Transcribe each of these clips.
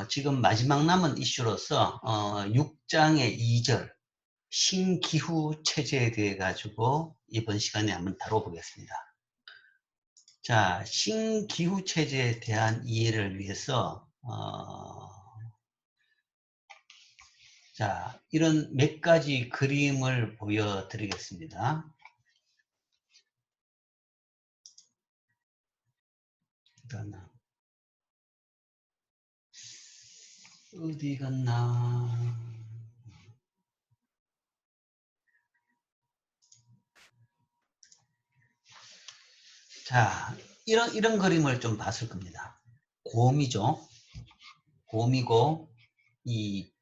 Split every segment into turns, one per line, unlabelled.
지금 마지막 남은 이슈로서 6장의 2절 신기후 체제에 대해 가지고 이번 시간에 한번 다뤄보겠습니다. 자, 신기후 체제에 대한 이해를 위해서 자, 이런 몇 가지 그림을 보여드리겠습니다. 어디 갔나? 자, 이런 그림을 좀 봤을 겁니다. 곰이죠. 곰이고, 이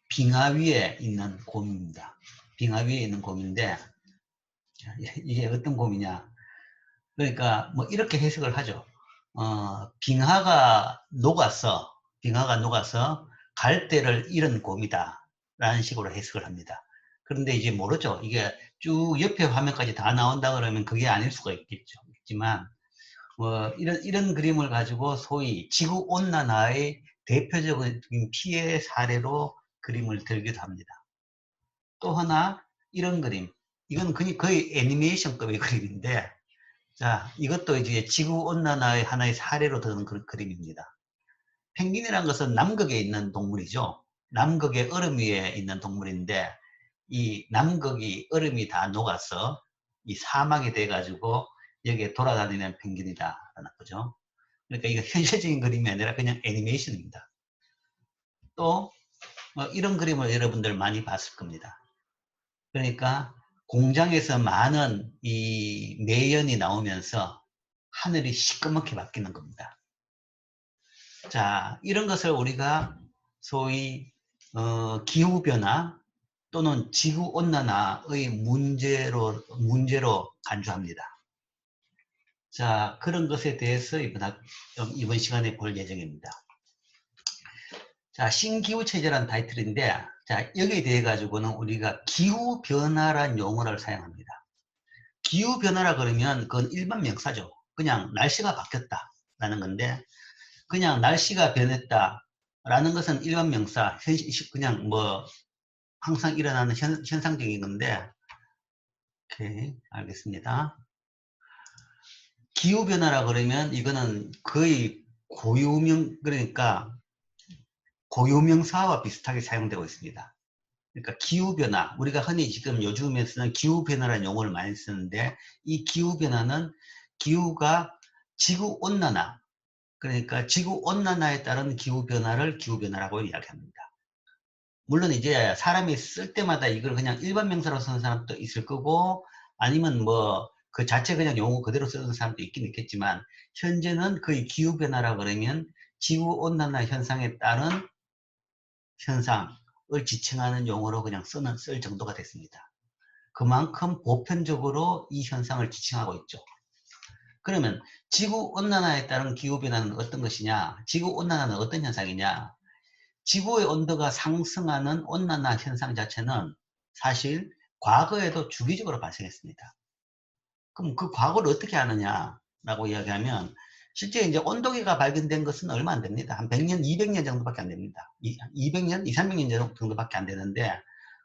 빙하 위에 있는 곰입니다. 빙하 위에 있는 곰인데, 이게 어떤 곰이냐. 그러니까, 뭐, 이렇게 해석을 하죠. 빙하가 녹아서 갈대를 잃은 곰이다. 라는 식으로 해석을 합니다. 그런데 이제 모르죠. 이게 쭉 옆에 화면까지 다 나온다 그러면 그게 아닐 수가 있겠죠. 있지만, 이런 그림을 가지고 소위 지구온난화의 대표적인 피해 사례로 그림을 들기도 합니다. 또 하나, 이런 그림. 이건 거의 애니메이션급의 그림인데, 자, 이것도 이제 지구온난화의 하나의 사례로 드는 그림입니다. 펭귄이란 것은 남극에 있는 동물이죠. 남극의 얼음 위에 있는 동물인데, 이 남극이 얼음이 다 녹아서 이 사막이 돼가지고 여기에 돌아다니는 펭귄이다라는 거죠. 그러니까 이거 현실적인 그림이 아니라 그냥 애니메이션입니다. 또 이런 그림을 여러분들 많이 봤을 겁니다. 그러니까 공장에서 많은 이 매연이 나오면서 하늘이 시꺼멓게 바뀌는 겁니다. 자, 이런 것을 우리가 소위 기후변화 또는 지구온난화의 문제로 간주합니다. 자, 그런 것에 대해서 이번 시간에 볼 예정입니다. 자, 신기후체제라는 타이틀인데, 자, 여기에 대해 가지고는 우리가 기후변화란 용어를 사용합니다. 기후변화라 그러면 그건 일반 명사죠. 그냥 날씨가 바뀌었다라는 건데, 그냥 날씨가 변했다라는 것은 일반 명사, 그냥 뭐, 항상 일어나는 현상적인 건데, 오케이, 알겠습니다. 기후변화라 그러면 이거는 거의 그러니까 고유명사와 비슷하게 사용되고 있습니다. 그러니까 기후변화, 우리가 흔히 지금 요즘에 쓰는 기후변화라는 용어를 많이 쓰는데, 이 기후변화는 기후가 지구온난화, 그러니까 지구온난화에 따른 기후변화를 기후변화라고 이야기합니다. 물론 이제 사람이 쓸 때마다 이걸 그냥 일반 명사로 쓰는 사람도 있을 거고, 아니면 뭐 그 자체 그냥 용어 그대로 쓰는 사람도 있긴 있겠지만, 현재는 거의 기후변화라 그러면 지구온난화 현상에 따른 현상을 지칭하는 용어로 그냥 쓸 정도가 됐습니다. 그만큼 보편적으로 이 현상을 지칭하고 있죠. 그러면 지구온난화에 따른 기후변화는 어떤 것이냐? 지구온난화는 어떤 현상이냐? 지구의 온도가 상승하는 온난화 현상 자체는 사실 과거에도 주기적으로 발생했습니다. 그럼 그 과거를 어떻게 아느냐라고 이야기하면, 실제 이제 온도계가 발견된 것은 얼마 안 됩니다. 한 100년, 200년 정도밖에 안 됩니다. 200년, 2, 300년 정도밖에 안 되는데,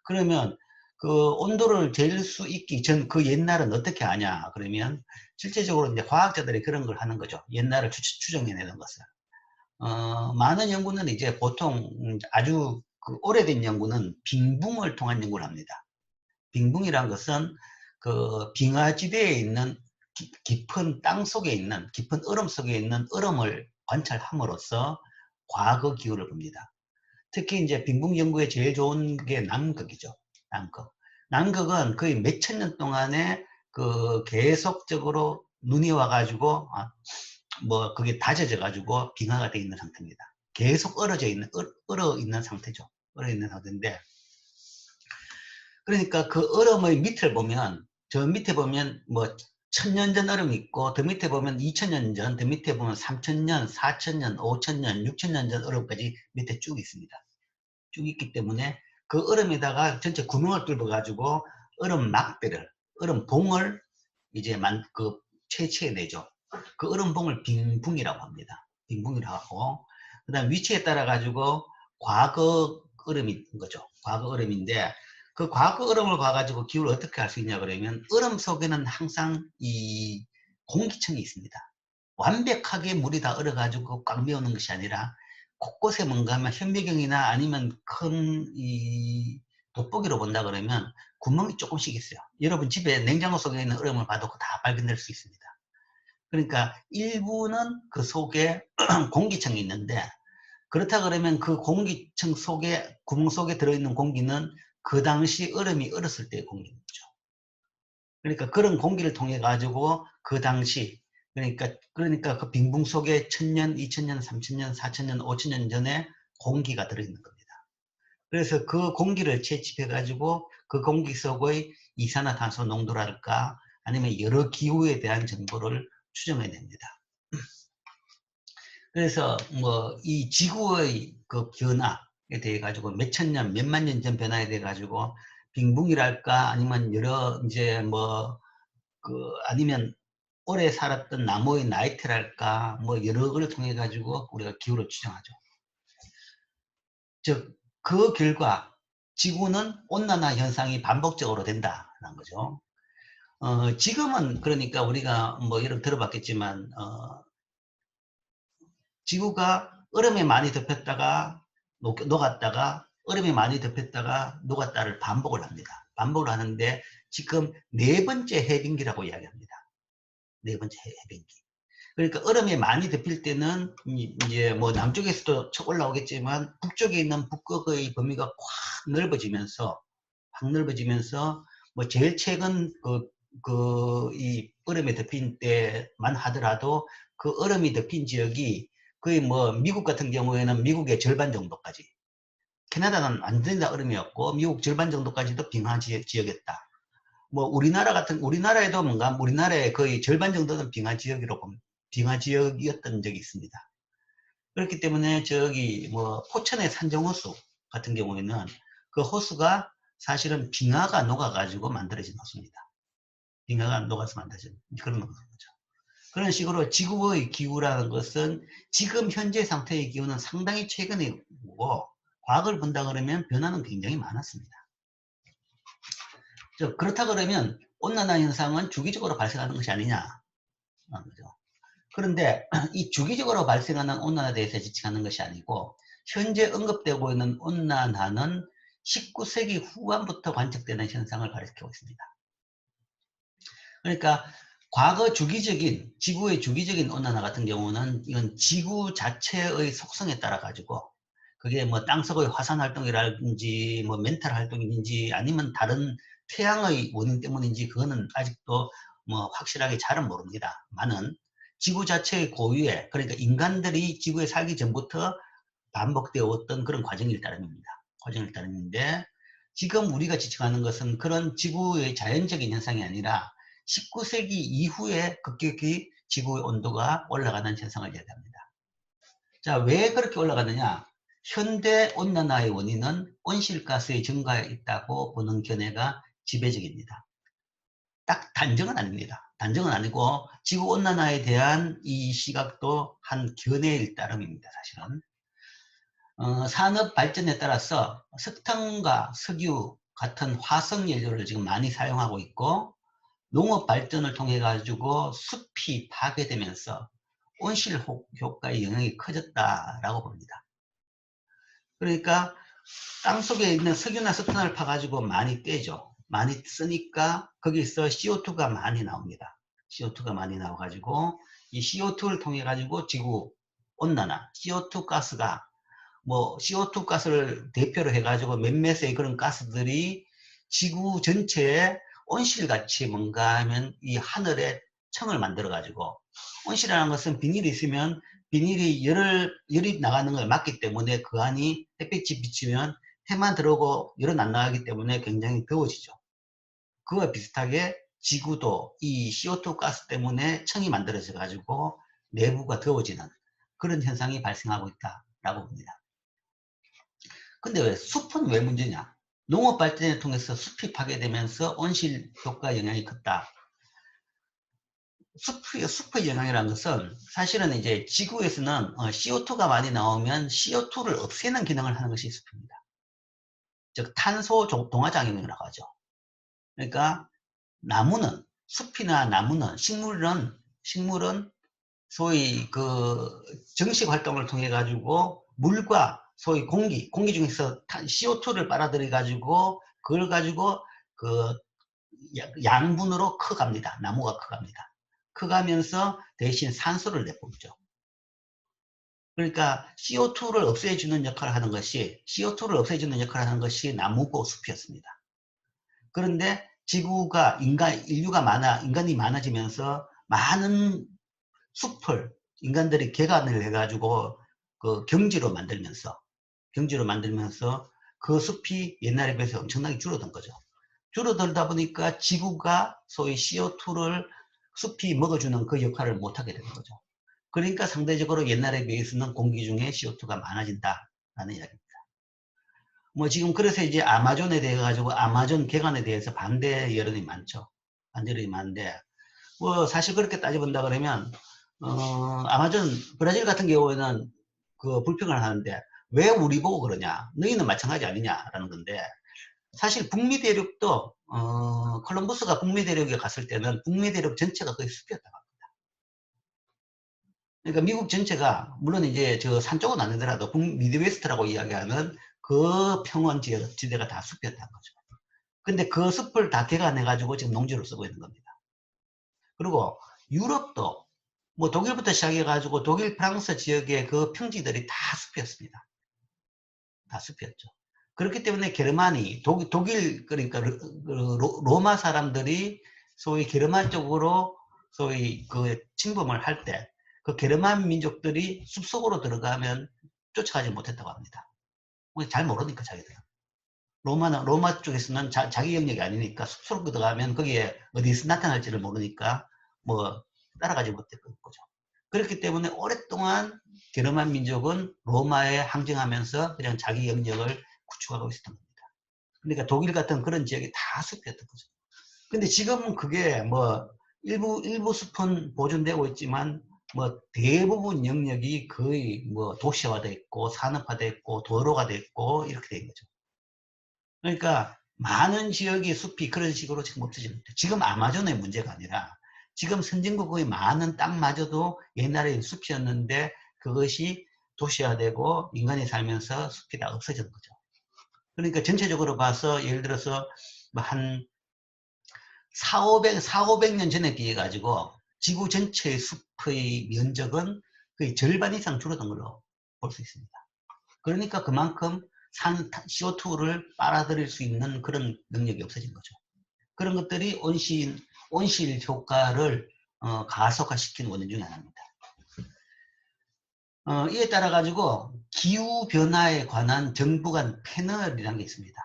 그러면 그 온도를 잴 수 있기 전 그 옛날은 어떻게 아냐? 그러면 실제적으로 이제 과학자들이 그런 걸 하는 거죠. 옛날을 추정해내는 것을. 많은 연구는 이제 보통 아주 그 오래된 연구는 빙붕을 통한 연구를 합니다. 빙붕이란 것은 그 빙하지대에 있는 깊은 땅 속에 있는, 깊은 얼음 속에 있는 얼음을 관찰함으로써 과거 기후를 봅니다. 특히 이제 빙붕 연구에 제일 좋은 게 남극이죠. 남극. 남극은 거의 몇천 년 동안에 그 계속적으로 눈이 와가지고 뭐 그게 다져져 가지고 빙하가 되어 있는 상태입니다. 계속 얼어 있는 상태죠. 얼어 있는 상태인데, 그러니까 그 얼음의 밑을 보면, 저 밑에 보면 뭐 1000년 전 얼음이 있고, 더 밑에 보면 2000년 전, 더 밑에 보면 3000년, 4000년, 5000년, 6000년 전 얼음까지 밑에 쭉 있습니다. 쭉 있기 때문에 그 얼음에다가 전체 구멍을 뚫어 가지고 얼음 막대를, 얼음 봉을 이제 채취해내죠. 그 얼음봉을 빙붕이라고 합니다. 빙붕이라고 하고, 그 다음 위치에 따라 가지고 과거 얼음이 있는 거죠. 과거 얼음인데 그 과거 얼음을 봐가지고 기후를 어떻게 알 수 있냐 그러면 얼음 속에는 항상 이 공기층이 있습니다. 완벽하게 물이 다 얼어가지고 꽉 메우는 것이 아니라 곳곳에 뭔가 하면 현미경이나 아니면 큰 이 돋보기로 본다 그러면 구멍이 조금씩 있어요. 여러분 집에 냉장고 속에 있는 얼음을 봐도 다 발견될 수 있습니다. 그러니까 일부는 그 속에 공기층이 있는데 그렇다 그러면 그 공기층 속에 구멍 속에 들어있는 공기는 그 당시 얼음이 얼었을 때의 공기죠. 그러니까 그런 공기를 통해 가지고 그 당시 그러니까 그 빙붕 속에 1000년, 2000년, 3000년, 4000년, 5000년 전에 공기가 들어있는 겁니다. 그래서 그 공기를 채집해 가지고 그 공기 속의 이산화탄소 농도랄까 아니면 여러 기후에 대한 정보를 추정해 냅니다. 그래서 뭐 이 지구의 그 변화에 대해 가지고 몇천 년, 몇만 년 전 변화에 대해 가지고 빙붕이랄까 아니면 여러 이제 뭐 그 아니면 오래 살았던 나무의 나이테랄까 뭐 여러 걸 통해 가지고 우리가 기후를 추정하죠. 즉 그 결과 지구는 온난화 현상이 반복적으로 된다는 거죠. 지금은 그러니까 우리가 뭐 여러 들어봤겠지만 지구가 얼음에 많이 덮였다가 녹았다가 얼음에 많이 덮였다가 녹았다를 반복을 합니다. 반복을 하는데 지금 네 번째 해빙기라고 이야기합니다. 네 번째 해빙기. 그러니까 얼음에 많이 덮일 때는 이제 뭐 남쪽에서도 쳐 올라오겠지만 북쪽에 있는 북극의 범위가 확 넓어지면서 뭐 제일 최근 이 얼음에 덮인 때만 하더라도 그 얼음이 덮인 지역이 거의 뭐 미국 같은 경우에는 미국의 절반 정도까지, 캐나다는 완전히 다 얼음이었고 미국 절반 정도까지도 빙하 지역이었다. 뭐 우리나라에도 뭔가 우리나라의 거의 절반 정도는 빙하 지역이었던 적이 있습니다. 그렇기 때문에 저기 뭐 포천의 산정호수 같은 경우에는 그 호수가 사실은 빙하가 녹아가지고 만들어진 호수입니다. 빙하가 녹아서 만들어진 그런 거죠. 그런 식으로 지구의 기후라는 것은 지금 현재 상태의 기후는 상당히 최근의 거고 과거를 본다 그러면 변화는 굉장히 많았습니다. 그렇다 그러면 온난화 현상은 주기적으로 발생하는 것이 아니냐. 그런데 이 주기적으로 발생하는 온난화에 대해서 지칭하는 것이 아니고 현재 언급되고 있는 온난화는 19세기 후반부터 관측되는 현상을 가리키고 있습니다. 그러니까 과거 지구의 주기적인 온난화 같은 경우는 이건 지구 자체의 속성에 따라 가지고 그게 뭐 땅속의 화산 활동이라든지 뭐 멘탈 활동인지 아니면 다른 태양의 원인 때문인지 그거는 아직도 뭐 확실하게 잘은 모릅니다. 많은 지구 자체의 고유에 그러니까 인간들이 지구에 살기 전부터 반복되어 왔던 그런 과정일 따름입니다. 과정일 따름인데 지금 우리가 지칭하는 것은 그런 지구의 자연적인 현상이 아니라 19세기 이후에 급격히 지구의 온도가 올라가는 현상을 얘기합니다. 자, 왜 그렇게 올라가느냐? 현대 온난화의 원인은 온실가스의 증가에 있다고 보는 견해가 지배적입니다. 딱 단정은 아닙니다. 단정은 아니고 지구온난화에 대한 이 시각도 한 견해일 따름입니다. 사실은. 산업 발전에 따라서 석탄과 석유 같은 화석연료를 지금 많이 사용하고 있고 농업 발전을 통해 가지고 숲이 파괴되면서 온실 효과의 영향이 커졌다라고 봅니다. 그러니까 땅속에 있는 석유나 석탄을 파가지고 많이 떼죠. 많이 쓰니까 거기서 CO2가 많이 나옵니다. CO2가 많이 나와가지고 이 CO2를 통해 가지고 지구 온난화, CO2 가스가 뭐 CO2 가스를 대표로 해가지고 몇몇의 그런 가스들이 지구 전체에 온실같이 뭔가 하면 이 하늘에 청을 만들어 가지고 온실이라는 것은 비닐이 있으면 비닐이 열이 나가는 걸 막기 때문에 그 안이 햇빛이 비치면 해만 들어오고 열은 안 나가기 때문에 굉장히 더워지죠. 그와 비슷하게 지구도 이 CO2 가스 때문에 청이 만들어져 가지고 내부가 더워지는 그런 현상이 발생하고 있다라고 봅니다. 근데 왜 숲은 왜 문제냐? 농업 발전을 통해서 숲이 파괴되면서 온실 효과 영향이 컸다. 숲의 영향이라는 것은 사실은 이제 지구에서는 CO2가 많이 나오면 CO2를 없애는 기능을 하는 것이 숲입니다. 즉 탄소 동화작용이라고 하죠. 그러니까 나무는 숲이나 나무는 식물은 소위 그 정식 활동을 통해 가지고 물과 소위 공기 중에서 CO2를 빨아들여 가지고 그걸 가지고 그 양분으로 커갑니다. 나무가 커갑니다. 커가면서 대신 산소를 내뿜죠. 그러니까 CO2를 없애주는 역할을 하는 것이 나무고 숲이었습니다. 그런데 지구가 인간이 많아지면서 많은 숲을 인간들이 개간을 해가지고 그 경지로 만들면서 그 숲이 옛날에 비해서 엄청나게 줄어든 거죠. 줄어들다 보니까 지구가 소위 CO2를 숲이 먹어주는 그 역할을 못하게 되는 거죠. 그러니까 상대적으로 옛날에 비해서는 공기 중에 CO2가 많아진다라는 이야기입니다. 뭐 지금 그래서 이제 아마존에 대해 가지고 아마존 개간에 대해서 반대 여론이 많죠. 반대 여론이 많은데 뭐 사실 그렇게 따져본다 그러면 아마존 브라질 같은 경우에는 그 불평을 하는데 왜 우리 보고 그러냐? 너희는 마찬가지 아니냐라는 건데 사실 북미 대륙도 콜럼버스가 북미 대륙에 갔을 때는 북미 대륙 전체가 거의 숲이었다고 합니다. 그러니까 미국 전체가 물론 이제 저 산 쪽은 아니더라도 미드웨스트라고 이야기하는 그 평원 지대가 다 숲이었다는 거죠. 근데 그 숲을 다 개간해 가지고 지금 농지로 쓰고 있는 겁니다. 그리고 유럽도 뭐 독일부터 시작해 가지고 독일 프랑스 지역의 그 평지들이 다 숲이었습니다. 다 숲이었죠. 그렇기 때문에 게르만이 독일 그러니까 로마 사람들이 소위 게르만 쪽으로 소위 그 침범을 할 때 그 게르만 민족들이 숲속으로 들어가면 쫓아가지 못했다고 합니다. 잘 모르니까 자기들은. 로마 쪽에서는 자기 영역이 아니니까 숲속으로 들어가면 거기에 어디서 나타날지를 모르니까 뭐 따라가지 못했던 거죠. 그렇기 때문에 오랫동안 게르만 민족은 로마에 항쟁하면서 그냥 자기 영역을 구축하고 있었던 겁니다. 그러니까 독일 같은 그런 지역이 다 숲이었던 거죠. 근데 지금은 그게 뭐 일부 숲은 보존되고 있지만 뭐 대부분 영역이 거의 뭐 도시화돼 있고 산업화돼 있고 도로가 돼 있고 이렇게 된 거죠. 그러니까 많은 지역의 숲이 그런 식으로 지금 없어집니다. 지금 아마존의 문제가 아니라 지금 선진국의 많은 땅마저도 옛날에 숲이었는데 그것이 도시화되고 인간이 살면서 숲이 다 없어지는 거죠. 그러니까 전체적으로 봐서 예를 들어서 한 4,500년 전에 비해 가지고 지구 전체의 숲의 면적은 거의 절반 이상 줄어든 걸로 볼 수 있습니다. 그러니까 그만큼 CO2를 빨아들일 수 있는 그런 능력이 없어진 거죠. 그런 것들이 온실 효과를 가속화시키는 원인 중에 하나입니다. 이에 따라 가지고 기후변화에 관한 정부 간 패널이라는 게 있습니다.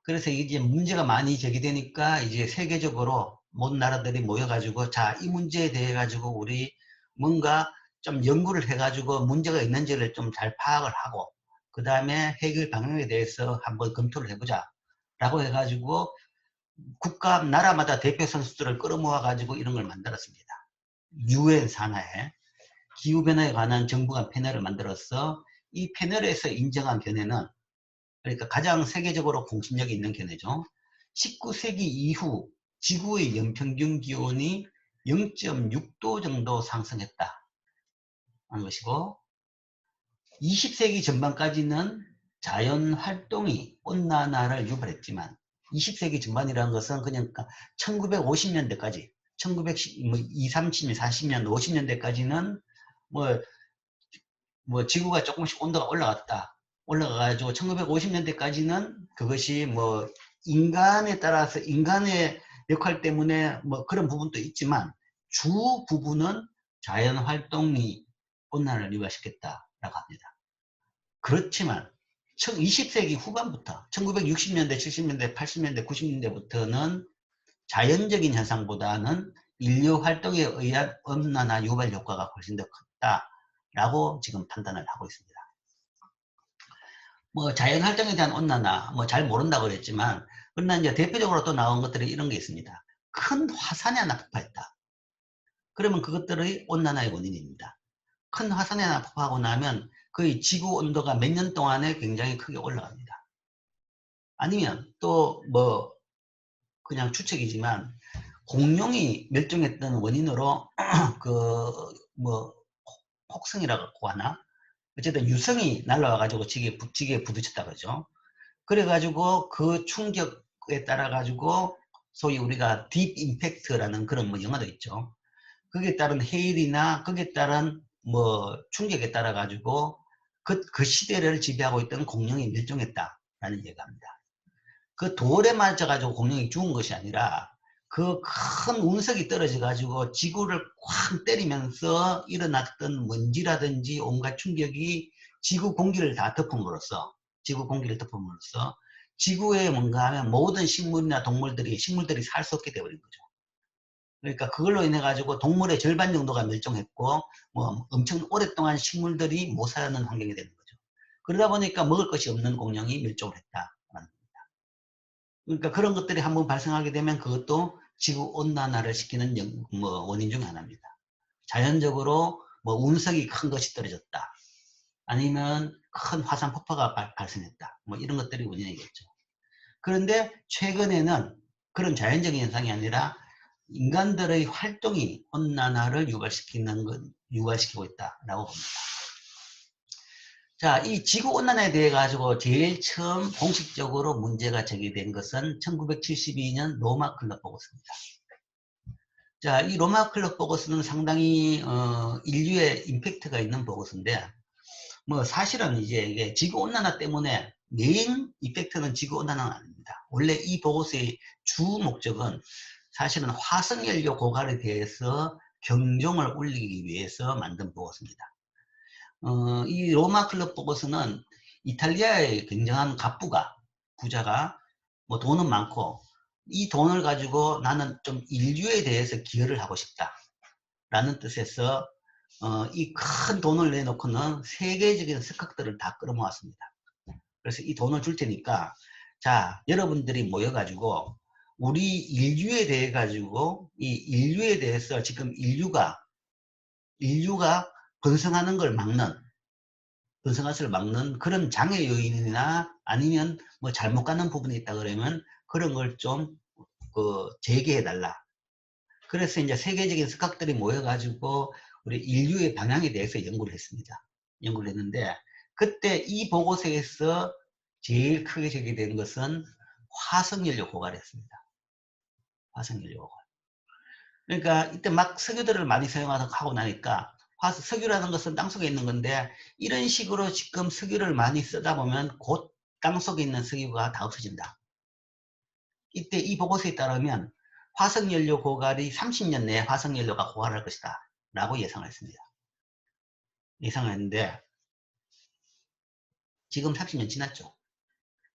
그래서 이제 문제가 많이 제기되니까 이제 세계적으로 모든 나라들이 모여가지고 자, 이 문제에 대해 가지고 우리 뭔가 좀 연구를 해가지고 문제가 있는지를 좀 잘 파악을 하고 그 다음에 해결 방향에 대해서 한번 검토를 해보자 라고 해가지고 나라마다 대표 선수들을 끌어모아 가지고 이런 걸 만들었습니다. UN 산하에 기후변화에 관한 정부 간 패널을 만들어서 이 패널에서 인정한 견해는 그러니까 가장 세계적으로 공신력이 있는 견해죠. 19세기 이후 지구의 연평균 기온이 0.6도 정도 상승했다 하는 것이고 20세기 전반까지는 자연 활동이 온난화를 유발했지만 20세기 전반이라는 것은 그냥 1950년대까지 1920, 30년, 40년, 50년대까지는 뭐 지구가 조금씩 온도가 올라가가지고 1950년대까지는 그것이 뭐 인간에 따라서 인간의 역할 때문에 뭐 그런 부분도 있지만 주 부분은 자연 활동이 온난화를 유발시켰다라고 합니다. 그렇지만 20세기 후반부터 1960년대, 70년대, 80년대, 90년대부터는 자연적인 현상보다는 인류 활동에 의한 온난화 유발 효과가 훨씬 더 컸다라고 지금 판단을 하고 있습니다. 뭐 자연 활동에 대한 온난화 뭐 잘 모른다고 그랬지만 그러나 이제 대표적으로 또 나온 것들이 이런 게 있습니다. 큰 화산이 하나 폭발했다. 그러면 그것들의 온난화의 원인입니다. 큰 화산이 하나 폭파하고 나면 거의 지구 온도가 몇 년 동안에 굉장히 크게 올라갑니다. 아니면 또 뭐 그냥 추측이지만 공룡이 멸종했던 원인으로 그 뭐 혹성이라고 하나, 어쨌든 유성이 날라와 가지고 지기에 부딪혔다 그러죠. 그래 가지고 그 충격에 따라 가지고 소위 우리가 딥 임팩트라는 그런 뭐 영화도 있죠. 거기에 따른 해일이나 거기에 따른 뭐 충격에 따라 가지고 그 시대를 지배하고 있던 공룡이 멸종했다라는 얘기합니다. 그 돌에 맞아 가지고 공룡이 죽은 것이 아니라 그 큰 운석이 떨어져 가지고 지구를 쾅 때리면서 일어났던 먼지라든지 온갖 충격이 지구 공기를 덮음으로써 지구에 뭔가 하면 모든 식물들이 살 수 없게 되어버린 거죠. 그러니까 그걸로 인해 가지고 동물의 절반 정도가 멸종했고 뭐 엄청 오랫동안 식물들이 못 사는 환경이 되는 거죠. 그러다 보니까 먹을 것이 없는 공룡이 멸종을 했다. 그러니까 그런 것들이 한번 발생하게 되면 그것도 지구 온난화를 시키는 원인 중 하나입니다. 자연적으로 뭐 운석이 큰 것이 떨어졌다. 아니면 큰 화산 폭파가 발생했다. 뭐 이런 것들이 원인이겠죠. 그런데 최근에는 그런 자연적인 현상이 아니라 인간들의 활동이 온난화를 유발시키고 있다라고 봅니다. 자, 이 지구온난화에 대해 가지고 제일 처음 공식적으로 문제가 제기된 것은 1972년 로마 클럽 보고서입니다. 자, 이 로마 클럽 보고서는 상당히 인류에 임팩트가 있는 보고서인데, 뭐 사실은 이제 이게 지구온난화 때문에 메인 임팩트는 지구온난화는 아닙니다. 원래 이 보고서의 주 목적은 사실은 화석연료 고갈에 대해서 경종을 울리기 위해서 만든 보고서입니다. 이 로마 클럽 보고서는 이탈리아의 굉장한 부자가 뭐 돈은 많고 이 돈을 가지고 나는 좀 인류에 대해서 기여를 하고 싶다 라는 뜻에서 이 큰 돈을 내놓고는 세계적인 스카들을 다 끌어모았습니다. 그래서 이 돈을 줄 테니까 자, 여러분들이 모여 가지고 우리 인류에 대해 가지고 이 인류에 대해서 지금 인류가 번성하는 걸 막는 그런 장애 요인이나 아니면 뭐 잘못 가는 부분이 있다 그러면 그런 걸 좀 제기해 달라. 그래서 이제 세계적인 스카들이 모여가지고 우리 인류의 방향에 대해서 연구를 했습니다. 연구를 했는데 그때 이 보고서에서 제일 크게 제기된 것은 화석연료 고갈이었습니다. 화석연료 고갈. 그러니까 이때 막 석유들을 많이 사용하고 나니까 석유라는 것은 땅속에 있는 건데 이런 식으로 지금 석유를 많이 쓰다 보면 곧 땅속에 있는 석유가 다 없어진다. 이때 이 보고서에 따르면 화석연료 고갈이 30년 내에 화석연료가 고갈할 것이다 라고 예상을 했습니다. 예상을 했는데 지금 30년 지났죠.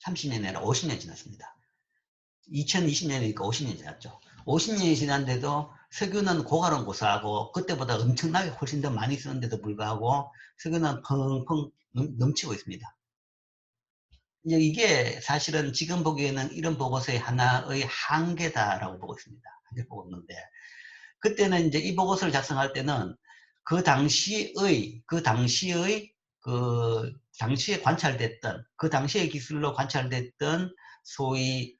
30년이 아니라 50년 지났습니다. 2020년이니까 50년 지났죠. 50년이 지났는데도 석유는 고갈은 고사하고 그때보다 엄청나게 훨씬 더 많이 쓰는데도 불구하고 석유는 펑펑 넘치고 있습니다. 이제 이게 사실은 지금 보기에는 이런 보고서의 하나의 한계다라고 보고 있습니다. 한계 보고 있는데 그때는 이제 이 보고서를 작성할 때는 당시에 관찰됐던 그 당시의 기술로 관찰됐던 소위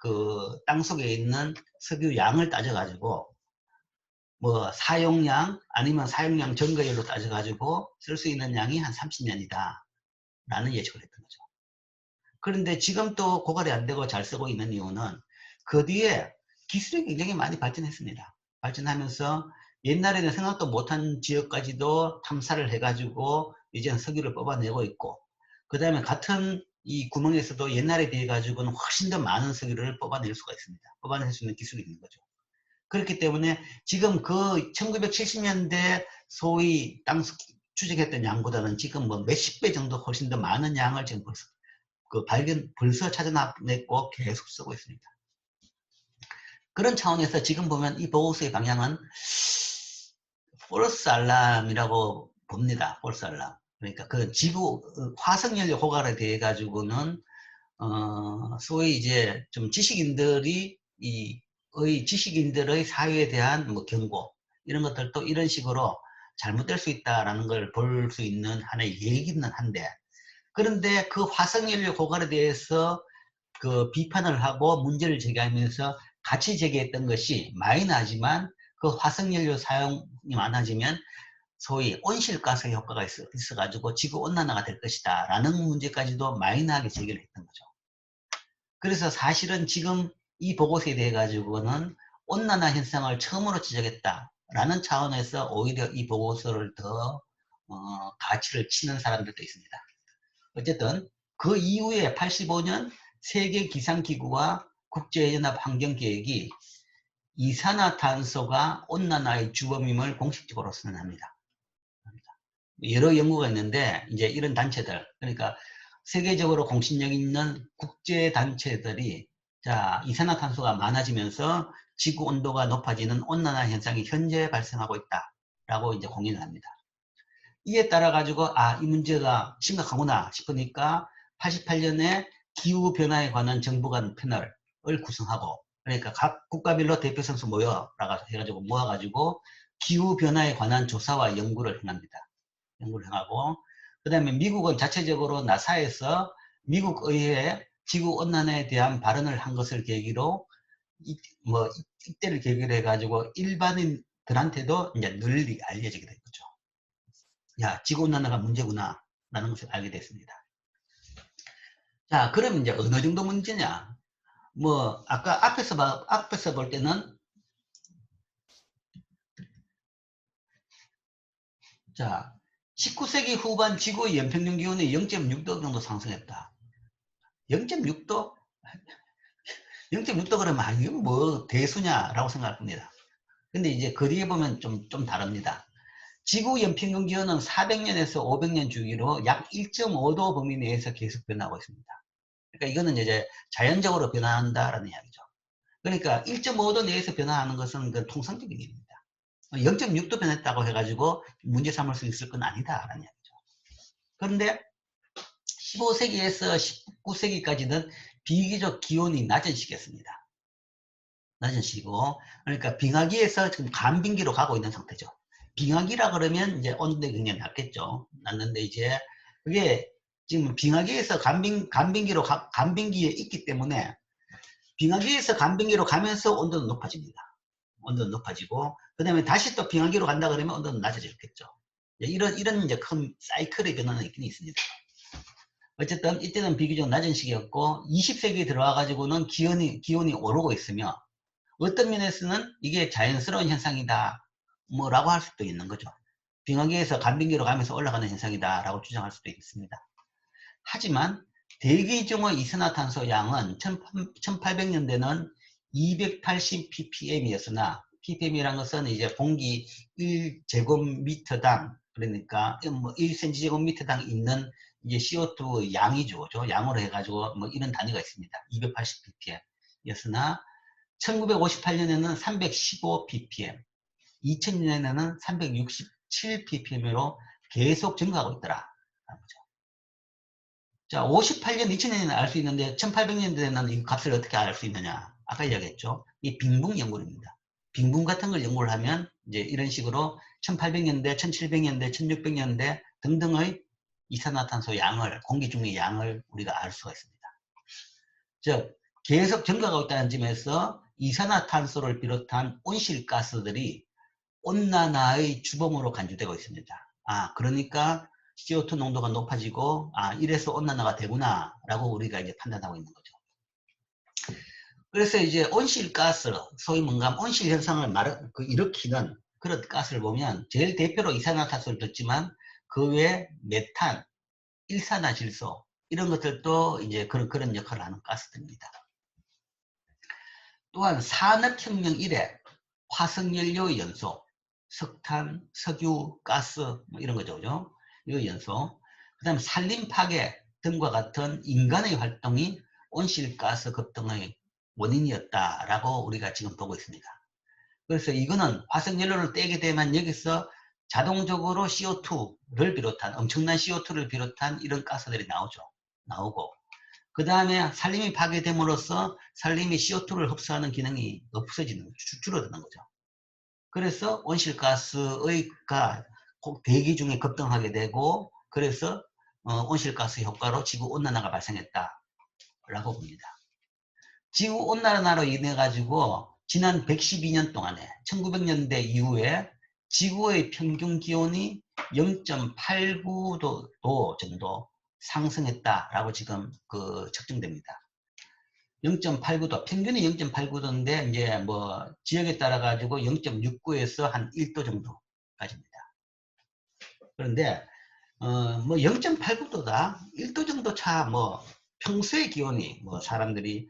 땅속에 있는 석유 양을 따져가지고 뭐 사용량 아니면 사용량 증가율로 따져가지고 쓸 수 있는 양이 한 30년이다 라는 예측을 했던 거죠. 그런데 지금 또 고갈이 안 되고 잘 쓰고 있는 이유는 그 뒤에 기술이 굉장히 많이 발전했습니다. 발전하면서 옛날에는 생각도 못한 지역까지도 탐사를 해가지고 이제는 석유를 뽑아내고 있고 그 다음에 같은 이 구멍에서도 옛날에 비해 가지고는 훨씬 더 많은 석유를 뽑아낼 수가 있습니다. 뽑아낼 수 있는 기술이 있는 거죠. 그렇기 때문에 지금 그 1970년대 소위 땅 추적했던 양보다는 지금 뭐 몇십 배 정도 훨씬 더 많은 양을 지금 벌써 찾아냈고 계속 쓰고 있습니다. 그런 차원에서 지금 보면 이 보고서의 방향은 폴스 알람이라고 봅니다. 폴스 알람. 그러니까 그 화석연료 고갈에 대해 가지고는 소위 이제 좀 지식인들의 사회에 대한 뭐 경고 이런 것들도 이런 식으로 잘못될 수 있다라는 걸 볼 수 있는 하나의 얘기는 한데, 그런데 그 화석연료 고갈에 대해서 그 비판을 하고 문제를 제기하면서 같이 제기했던 것이 마이너하지만 그 화석연료 사용이 많아지면 소위 온실가스 효과가 있어가지고 지구온난화가 될 것이다 라는 문제까지도 마이너하게 제기를 했던 거죠. 그래서 사실은 지금 이 보고서에 대해 가지고는 온난화 현상을 처음으로 지적했다 라는 차원에서 오히려 이 보고서를 더 가치를 치는 사람들도 있습니다. 어쨌든 그 이후에 85년 세계기상기구와 국제연합환경계획이 이산화탄소가 온난화의 주범임을 공식적으로 선언합니다. 여러 연구가 있는데 이제 이런 단체들, 그러니까 세계적으로 공신력 있는 국제 단체들이 자, 이산화탄소가 많아지면서 지구 온도가 높아지는 온난화 현상이 현재 발생하고 있다라고 이제 공인을 합니다. 이에 따라 가지고 이 문제가 심각하구나 싶으니까 88년에 기후 변화에 관한 정부 간 패널을 구성하고, 그러니까 각 국가별로 대표 선수 모여라고 해가지고 모아가지고 기후 변화에 관한 조사와 연구를 행합니다. 연구를 행하고, 그 다음에 미국은 자체적으로 나사에서 미국 의회에 지구 온난화에 대한 발언을 한 것을 계기로 이때를 계기로 해가지고 일반인들한테도 이제 널리 알려지게 된 거죠. 야, 지구온난화가 문제구나 라는 것을 알게 됐습니다. 자, 그러면 이제 어느 정도 문제냐? 아까 앞에서 볼 때는, 자, 19세기 후반 지구의 연평균 기온이 0.6도 정도 상승했다. 0.6도? 0.6도 그러면 이건 뭐 대수냐라고 생각합니다. 근데 이제 거리에 보면 좀 다릅니다. 지구 연평균 기온은 400년에서 500년 주기로 약 1.5도 범위 내에서 계속 변하고 있습니다. 그러니까 이거는 이제 자연적으로 변화한다라는 이야기죠. 그러니까 1.5도 내에서 변화하는 것은 그 통상적인 일입니다. 0.6도 변했다고 해가지고 문제 삼을 수 있을 건 아니다라는 이야기죠. 그런데 15세기에서 19세기까지는 비교적 기온이 낮은 시기였습니다. 낮은 시기고, 그러니까 빙하기에서 지금 간빙기로 가고 있는 상태죠. 빙하기라 그러면 이제 온도가 굉장히 낮겠죠. 낮는데 이제 그게 지금 빙하기에서 간빙기에 있기 때문에 빙하기에서 간빙기로 가면서 온도는 높아집니다. 온도는 높아지고, 그 다음에 다시 또 빙하기로 간다 그러면 온도는 낮아지겠죠. 이런 이제 큰 사이클의 변화는 있긴 있습니다. 어쨌든 이때는 비교적 낮은 시기였고, 20세기에 들어와 가지고는 기온이 오르고 있으며, 어떤 면에서는 이게 자연스러운 현상이다 라고 할 수도 있는 거죠. 빙하기에서 간빙기로 가면서 올라가는 현상이다 라고 주장할 수도 있습니다. 하지만 대기 중의 이산화탄소 양은 1800년대는 280ppm이었으나, ppm이란 것은 이제 공기 1제곱미터당, 그러니까 1cm제곱미터당 있는 이제 CO2 양이죠. 양으로 해가지고 이런 단위가 있습니다. 280ppm 이었으나 1958년에는 315ppm, 2000년에는 367ppm으로 계속 증가하고 있더라. 자, 58년, 2000년에는 알 수 있는데 1800년대에는 이 값을 어떻게 알 수 있느냐? 아까 이야기했죠. 이 빙붕 연구입니다. 빙붕 같은 걸 연구를 하면 이제 이런 식으로 1800년대, 1700년대, 1600년대 등등의 이산화탄소 양을, 공기 중의 양을 우리가 알 수가 있습니다. 즉, 계속 증가하고 있다는 점에서 이산화탄소를 비롯한 온실가스들이 온난화의 주범으로 간주되고 있습니다. 그러니까 CO2 농도가 높아지고 이래서 온난화가 되구나 라고 우리가 이제 판단하고 있는 거죠. 그래서 이제 온실가스, 소위 온실 현상을 일으키는 그런 가스를 보면 제일 대표로 이산화탄소를 듣지만 그 외에 메탄, 일산화질소 이런 것들도 이제 그런 역할을 하는 가스들입니다. 또한 산업혁명 이래 화석연료의 연소, 석탄, 석유, 가스 이런 거죠. 그죠? 이 연소. 그 다음에 산림 파괴 등과 같은 인간의 활동이 온실가스 급등의 원인이었다라고 우리가 지금 보고 있습니다. 그래서 이거는 화석연료를 떼게 되면 여기서 자동적으로 CO2를 비롯한 엄청난 CO2를 비롯한 이런 가스들이 나오고 그 다음에 산림이 파괴됨으로써 산림이 CO2를 흡수하는 기능이 없어지는, 줄어드는 거죠. 그래서 온실가스가 대기 중에 급등하게 되고, 그래서 온실가스 효과로 지구온난화가 발생했다라고 봅니다. 지구온난화로 인해 가지고 지난 112년 동안에 1900년대 이후에 지구의 평균 기온이 0.89도 정도 상승했다라고 지금 측정됩니다. 0.89도, 평균이 0.89도인데, 이제 뭐, 지역에 따라 가지고 0.69에서 한 1도 정도까지입니다. 그런데, 뭐, 0.89도다, 1도 정도 차, 뭐, 평소의 기온이, 뭐, 사람들이,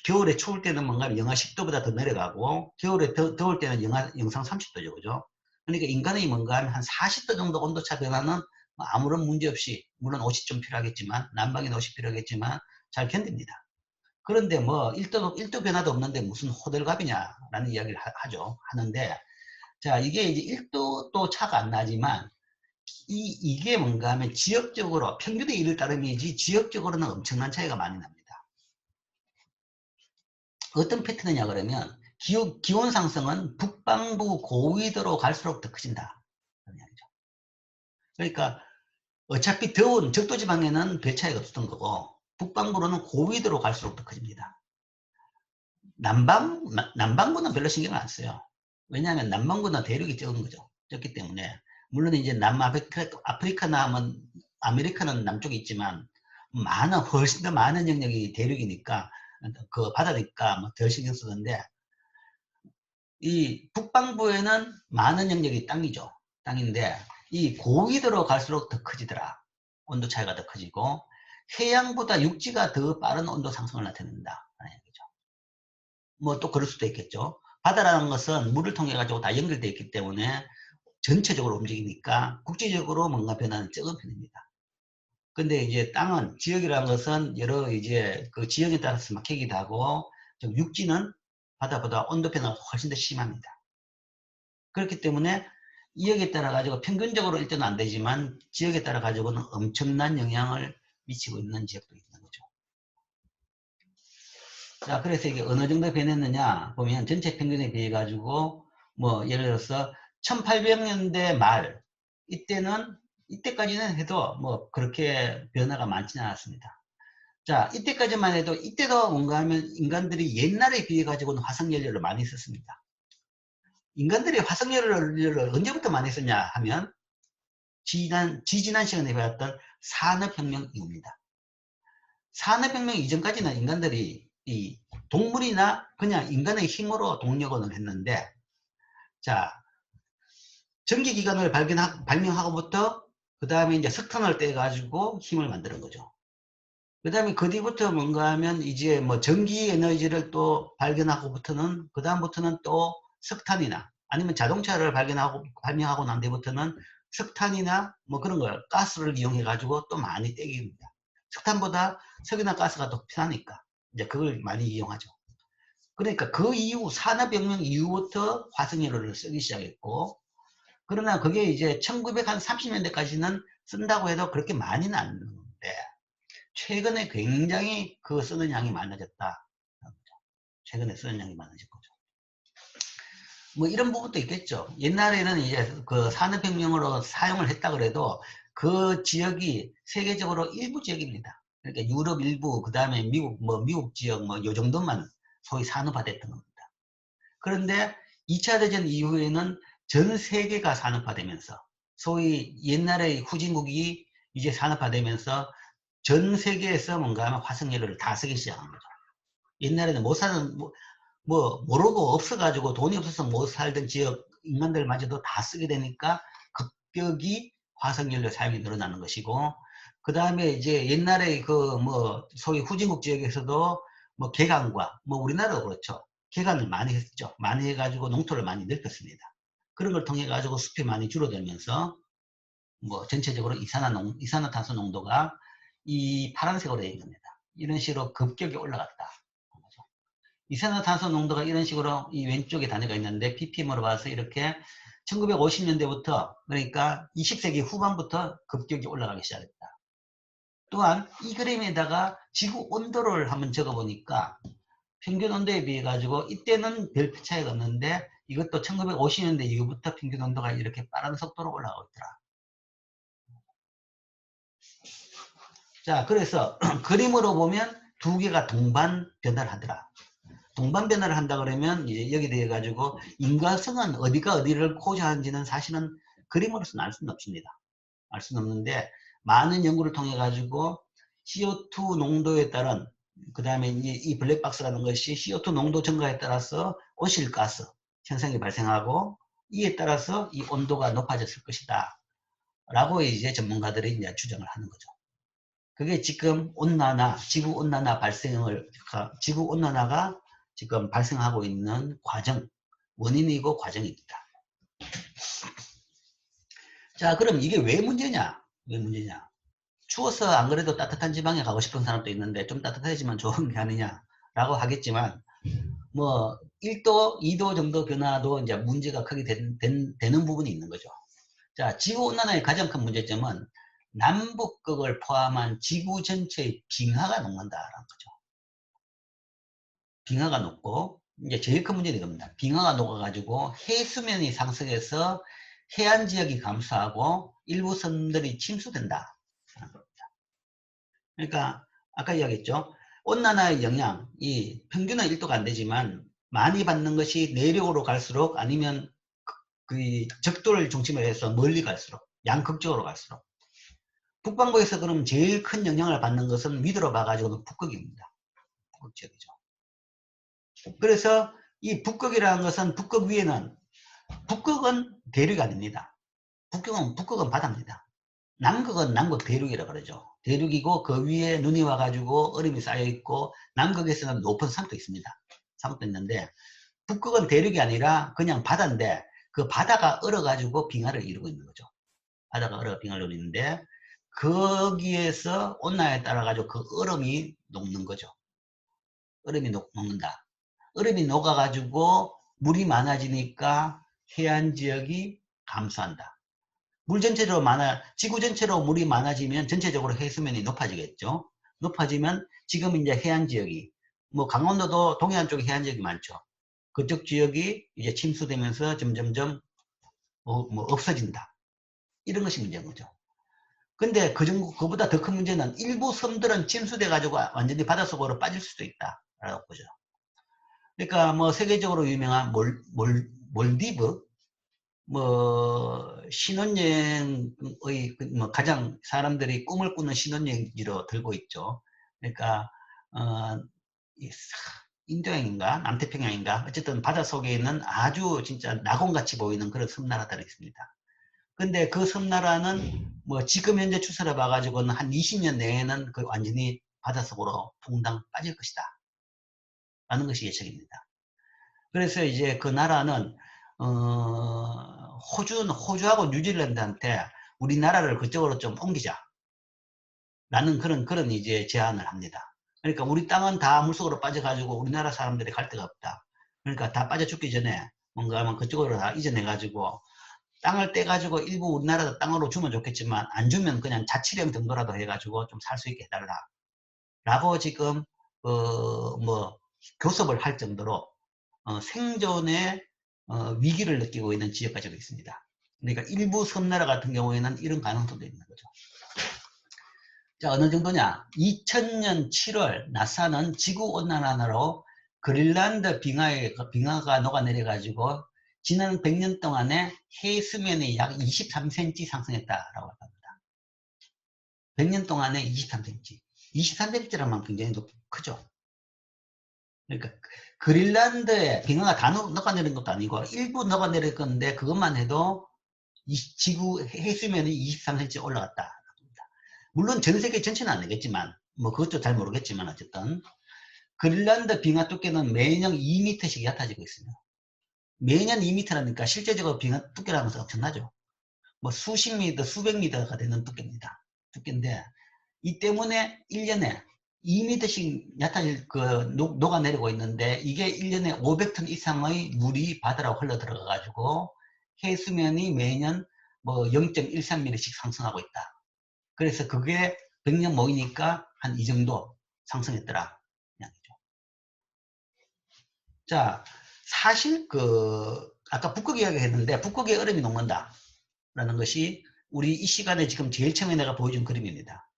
겨울에 추울 때는 뭔가 영하 10도보다 더 내려가고, 겨울에 더울 때는 영상 30도죠, 그죠? 그러니까 인간의 뭔가 하면 한 40도 정도 온도차 변화는 뭐 아무런 문제 없이, 물론 옷이 좀 필요하겠지만, 난방에 옷이 필요하겠지만, 잘 견딥니다. 그런데 뭐 1도 변화도 없는데 무슨 호들갑이냐라는 이야기를 하는데, 자, 이게 이제 1도도 차가 안 나지만 이게 뭔가 하면 지역적으로 평균의 일을 따름이지 지역적으로는 엄청난 차이가 많이 납니다. 어떤 패턴이냐 그러면 기온 상승은 북방부 고위도로 갈수록 더 커진다. 그러니까 어차피 더운 적도지방에는 별 차이가 없었던 거고, 북방부로는 고위도로 갈수록 더 커집니다. 남반구는 별로 신경을 안 써요. 왜냐하면 남반구는 대륙이 적은 거죠. 적기 때문에. 물론 이제 남아프리카나 뭐 아메리카는 남쪽에 있지만 훨씬 더 많은 영역이 대륙이니까, 그 바다니까 뭐 덜 신경 쓰는데, 이 북방부에는 많은 영역이 땅이죠. 땅인데 이 고위도로 갈수록 더 커지더라. 온도 차이가 더 커지고 해양보다 육지가 더 빠른 온도 상승을 나타낸다. 뭐 또 그럴 수도 있겠죠. 바다라는 것은 물을 통해 가지고 다 연결되어 있기 때문에 전체적으로 움직이니까 국지적으로 뭔가 변화는 적은 편입니다. 근데 이제 땅은, 지역이라는 것은 여러 이제 그 지역에 따라서 막히기도 하고, 좀 육지는 바다보다 온도 변화가 훨씬 더 심합니다. 그렇기 때문에 지역에 따라 가지고 평균적으로 일단은 안 되지만 지역에 따라 가지고는 엄청난 영향을 미치고 있는 지역도 있는 거죠. 자, 그래서 이게 어느 정도 변했느냐 보면 전체 평균에 비해 가지고 뭐 예를 들어서 1800년대 말 이때까지는 해도 뭐 그렇게 변화가 많지는 않았습니다. 자, 이때까지만 해도 이때도 뭔가 하면 인간들이 옛날에 비해 가지고는 화석연료를 많이 썼습니다. 인간들이 화석연료를 언제부터 많이 썼냐 하면 지지난 시간에 배웠던 산업혁명 이후입니다. 산업혁명 이전까지는 인간들이 이 동물이나 그냥 인간의 힘으로 동력원을 했는데, 자, 전기기관을 발명하고부터 그 다음에 이제 석탄을 떼가지고 힘을 만드는 거죠. 그 다음에 그 뒤부터 뭔가 하면 이제 뭐 전기 에너지를 또 발견하고부터는, 그 다음부터는 또 석탄이나 아니면 자동차를 발명하고 난 뒤부터는 석탄이나 뭐 그런 걸 가스를 이용해 가지고 또 많이 떼깁니다. 석탄보다 석유나 가스가 더 편하니까 이제 그걸 많이 이용하죠. 그러니까 그 이후 산업혁명 이후부터 화석연료를 쓰기 시작했고, 그러나 그게 이제 1930년대까지는 쓴다고 해도 그렇게 많이는 않는데 최근에 굉장히 그 쓰는 양이 많아졌다. 최근에 쓰는 양이 많아진 거죠. 뭐 이런 부분도 있겠죠. 옛날에는 이제 그 산업혁명으로 사용을 했다 그래도 그 지역이 세계적으로 일부 지역입니다. 그러니까 유럽 일부, 그 다음에 미국 지역 뭐 요 정도만 소위 산업화됐던 겁니다. 그런데 2차 대전 이후에는 전 세계가 산업화되면서, 소위 옛날의 후진국이 이제 산업화되면서 전 세계에서 뭔가 하면 화석연료를 다 쓰기 시작한 거죠. 옛날에는 못 사는, 모르고 없어가지고 돈이 없어서 못 살던 지역 인간들마저도 다 쓰게 되니까 급격히 화석연료 사용이 늘어나는 것이고, 그 다음에 이제 옛날에 그 소위 후진국 지역에서도 뭐 개간과 우리나라도 그렇죠. 개간을 많이 했죠. 많이 해가지고 농토를 많이 넓혔습니다. 그런 걸 통해 가지고 숲이 많이 줄어들면서 뭐 전체적으로 이산화탄소 농도가 이 파란색으로 되어 있는 겁니다. 이런 식으로 급격히 올라갔다. 이산화탄소 농도가 이런 식으로 이 왼쪽에 단위가 있는데 ppm으로 봐서 이렇게 1950년대부터, 그러니까 20세기 후반부터 급격히 올라가기 시작했다. 또한 이 그림에다가 지구 온도를 한번 적어 보니까 평균 온도에 비해 가지고 이때는 별 차이가 없는데 이것도 1950년대 이후부터 평균 온도가 이렇게 빠른 속도로 올라가고 있더라. 자, 그래서 그림으로 보면 두 개가 동반 변화를 하더라. 동반 변화를 한다 그러면 이제 여기 대해 가지고 인과성은 어디가 어디를 고조하는지는 사실은 그림으로서는 알 수는 없습니다. 알 수는 없는데 많은 연구를 통해 가지고 CO2 농도에 따른 그 다음에 이 블랙박스라는 것이 CO2 농도 증가에 따라서 온실가스 현상이 발생하고 이에 따라서 이 온도가 높아졌을 것이다 라고 이제 전문가들이 이제 추정을 하는 거죠. 그게 지금 온난화, 지구 온난화가 지금 발생하고 있는 과정, 원인이고 과정입니다. 자, 그럼 이게 왜 문제냐? 왜 문제냐? 추워서 안 그래도 따뜻한 지방에 가고 싶은 사람도 있는데 좀 따뜻해지면 좋은 게 아니냐라고 하겠지만 뭐 1도, 2도 정도 변화도 이제 문제가 크게 되는 부분이 있는 거죠. 자, 지구온난화의 가장 큰 문제점은 남북극을 포함한 지구 전체의 빙하가 녹는다라는 거죠. 빙하가 녹고 이제 제일 큰 문제는 이겁니다. 빙하가 녹아가지고 해수면이 상승해서 해안 지역이 감소하고 일부 섬들이 침수된다. 그러니까 아까 이야기했죠. 온난화의 영향이 평균은 1도가 안 되지만 많이 받는 것이 내륙으로 갈수록 아니면 그 적도를 중심으로 해서 멀리 갈수록 양극적으로 갈수록 북반구에서 그럼 제일 큰 영향을 받는 것은 위로 봐가지고는 북극입니다. 북극 지역이죠. 그래서 이 북극이라는 것은 북극 위에는 북극은 대륙이 아닙니다. 북극은 바다입니다. 남극은 남극 대륙이라고 그러죠. 대륙이고 그 위에 눈이 와가지고 얼음이 쌓여있고 남극에서는 높은 산도 있습니다. 산도 있는데 북극은 대륙이 아니라 그냥 바다인데 그 바다가 얼어가지고 빙하를 이루고 있는 거죠. 바다가 얼어 빙하를 이루고 있는데 거기에서 온난화에 따라가지고 그 얼음이 녹는 거죠. 얼음이 녹는다. 얼음이 녹아가지고 물이 많아지니까 해안 지역이 감소한다. 물 전체로 지구 전체로 물이 많아지면 전체적으로 해수면이 높아지겠죠. 높아지면 지금 이제 해안 지역이, 뭐 강원도도 동해안 쪽에 해안 지역이 많죠. 그쪽 지역이 이제 침수되면서 점점점 뭐 없어진다. 이런 것이 문제인 거죠. 근데 그보다 더 큰 문제는 일부 섬들은 침수돼가지고 완전히 바닷속으로 빠질 수도 있다. 라고 보죠. 그러니까 뭐 세계적으로 유명한 몰디브, 뭐 신혼여행의 뭐 가장 사람들이 꿈을 꾸는 신혼여행지로 들고 있죠. 그러니까 인도양인가 남태평양인가 어쨌든 바닷속에 있는 아주 진짜 낙원같이 보이는 그런 섬나라들이 있습니다. 근데 그 섬나라는 뭐 지금 현재 추세를 봐가지고는 한 20년 내에는 그 완전히 바닷속으로 퐁당 빠질 것이다 라는 것이 예측입니다. 그래서 이제 그 나라는 호주하고 뉴질랜드한테 우리나라를 그쪽으로 좀 옮기자 라는 그런 이제 제안을 합니다. 그러니까 우리 땅은 다 물속으로 빠져가지고 우리나라 사람들이 갈 데가 없다. 그러니까 다 빠져 죽기 전에 뭔가 하면 그쪽으로 다 이전해가지고 땅을 떼가지고 일부 우리나라 땅으로 주면 좋겠지만 안 주면 그냥 자치령 정도라도 해가지고 좀 살 수 있게 해달라 라고 지금 뭐 교섭을 할 정도로 생존의 위기를 느끼고 있는 지역까지도 있습니다. 그러니까 일부 섬나라 같은 경우에는 이런 가능성도 있는 거죠. 자, 어느 정도냐? 2000년 7월 나사는 지구온난화로 그린란드 빙하가 녹아내려가지고 지난 100년 동안에 해수면이 약 23cm 상승했다라고 합니다. 100년 동안에 23cm. 23cm라면 굉장히 크죠. 그러니까 그린란드에 빙하가 다 녹아내린 것도 아니고 일부 녹아내릴 건데 그것만 해도 지구 해수면이 23cm 올라갔다. 물론 전 세계 전체는 아니겠지만 뭐 그것도 잘 모르겠지만 어쨌든 그린란드 빙하 두께는 매년 2m씩 얕아지고 있습니다. 매년 2m라니까 실제적으로 빙하 두께라는 것은 엄청나죠. 뭐 수십 미터, 수백 미터가 되는 두께인데 이 때문에 1년에 2m씩 얕아질 녹아내리고 있는데 이게 1년에 500톤 이상의 물이 바다로 흘러 들어가 가지고 해수면이 매년 뭐 0.13mm씩 상승하고 있다. 그래서 그게 100년 모이니까 한 이 정도 상승했더라. 자, 사실 아까 북극 이야기 했는데 북극의 얼음이 녹는다 라는 것이 우리 이 시간에 지금 제일 처음에 내가 보여준 그림입니다.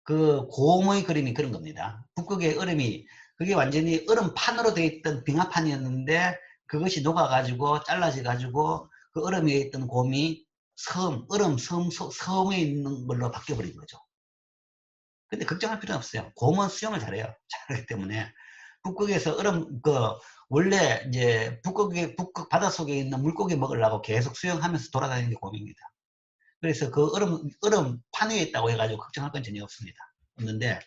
그 고음의 그림이 그런 겁니다. 북극의 얼음이 그게 완전히 얼음판으로 되어 있던 빙하판이었는데 그것이 녹아가지고 잘라져가지고 그 얼음 위에 있던 곰이 섬에 있는 걸로 바뀌어버린 거죠. 근데 걱정할 필요는 없어요. 곰은 수영을 잘해요. 잘하기 때문에 북극에서 원래 이제 북극 바닷속에 있는 물고기 먹으려고 계속 수영하면서 돌아다니는 게 곰입니다. 그래서 그 얼음판 위에 있다고 해가지고 걱정할 건 전혀 없습니다. 없는데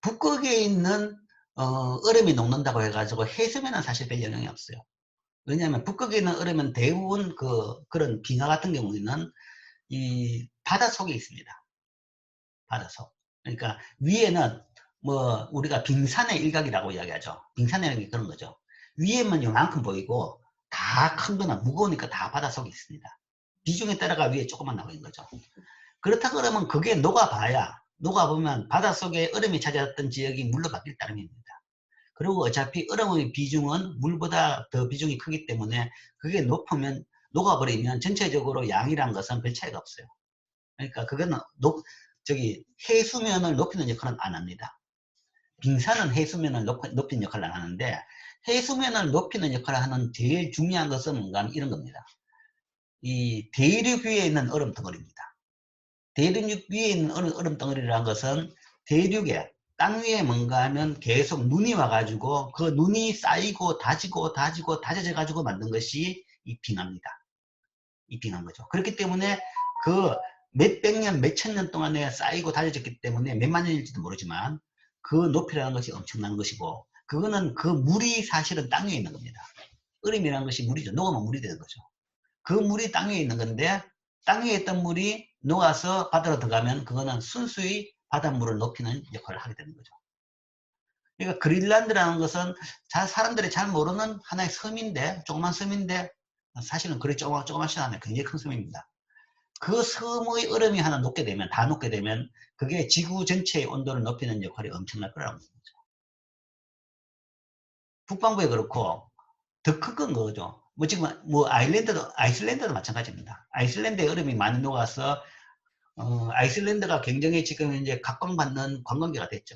북극에 있는 얼음이 녹는다고 해가지고 해수면은 사실 별 영향이 없어요. 왜냐하면 북극에 있는 얼음은 대부분 그런 빙하 같은 경우에는 이 바닷속에 있습니다. 바닷속. 그러니까 위에는 뭐 우리가 빙산의 일각이라고 이야기하죠. 빙산이라는 게 그런 거죠. 위에만 요만큼 보이고 다 큰 거는 무거우니까 다 바닷속에 있습니다. 비중에 따라가 위에 조금만 나와 있는 거죠. 그렇다 그러면 그게 녹아보면 바닷속에 얼음이 찾았던 지역이 물로 바뀔 따름입니다. 그리고 어차피 얼음의 비중은 물보다 더 비중이 크기 때문에 그게 높으면 녹아버리면 전체적으로 양이란 것은 별 차이가 없어요. 그러니까 그거는 해수면을 높이는 역할은 안 합니다. 빙산은 해수면을 높이는 역할을 안 하는데 해수면을 높이는 역할을 하는 제일 중요한 것은 뭔가 하면 이런 겁니다. 이 대륙 위에 있는 얼음 덩어리입니다. 대륙 위에 있는 얼음 덩어리라는 것은 대륙에 땅 위에 뭔가 하면 계속 눈이 와가지고 그 눈이 쌓이고 다져져 가지고 만든 것이 이 빙하입니다. 이 빙하인 거죠. 그렇기 때문에 그 몇백 년, 몇천 년 동안에 쌓이고 다져졌기 때문에 몇만 년일지도 모르지만 그 높이라는 것이 엄청난 것이고 그거는 그 물이 사실은 땅 위에 있는 겁니다. 얼음이라는 것이 물이죠. 녹으면 물이 되는 거죠. 그 물이 땅 위에 있는 건데 땅 위에 있던 물이 녹아서 바다로 들어가면 그거는 순수히 바닷물을 높이는 역할을 하게 되는 거죠. 그러니까 그린란드라는 것은 사람들이 잘 모르는 하나의 섬인데 조그만 섬인데 사실은 그리 조그맣지 않아요. 굉장히 큰 섬입니다. 그 섬의 얼음이 하나 녹게 되면 다 녹게 되면 그게 지구 전체의 온도를 높이는 역할이 엄청날 거라는 거죠. 북반구에 그렇고 더 큰 건 거죠. 뭐 지금 뭐 아이슬란드도 마찬가지입니다. 아이슬란드에 얼음이 많이 녹아서 아이슬란드가 굉장히 지금 이제 각광받는 관광지가 됐죠.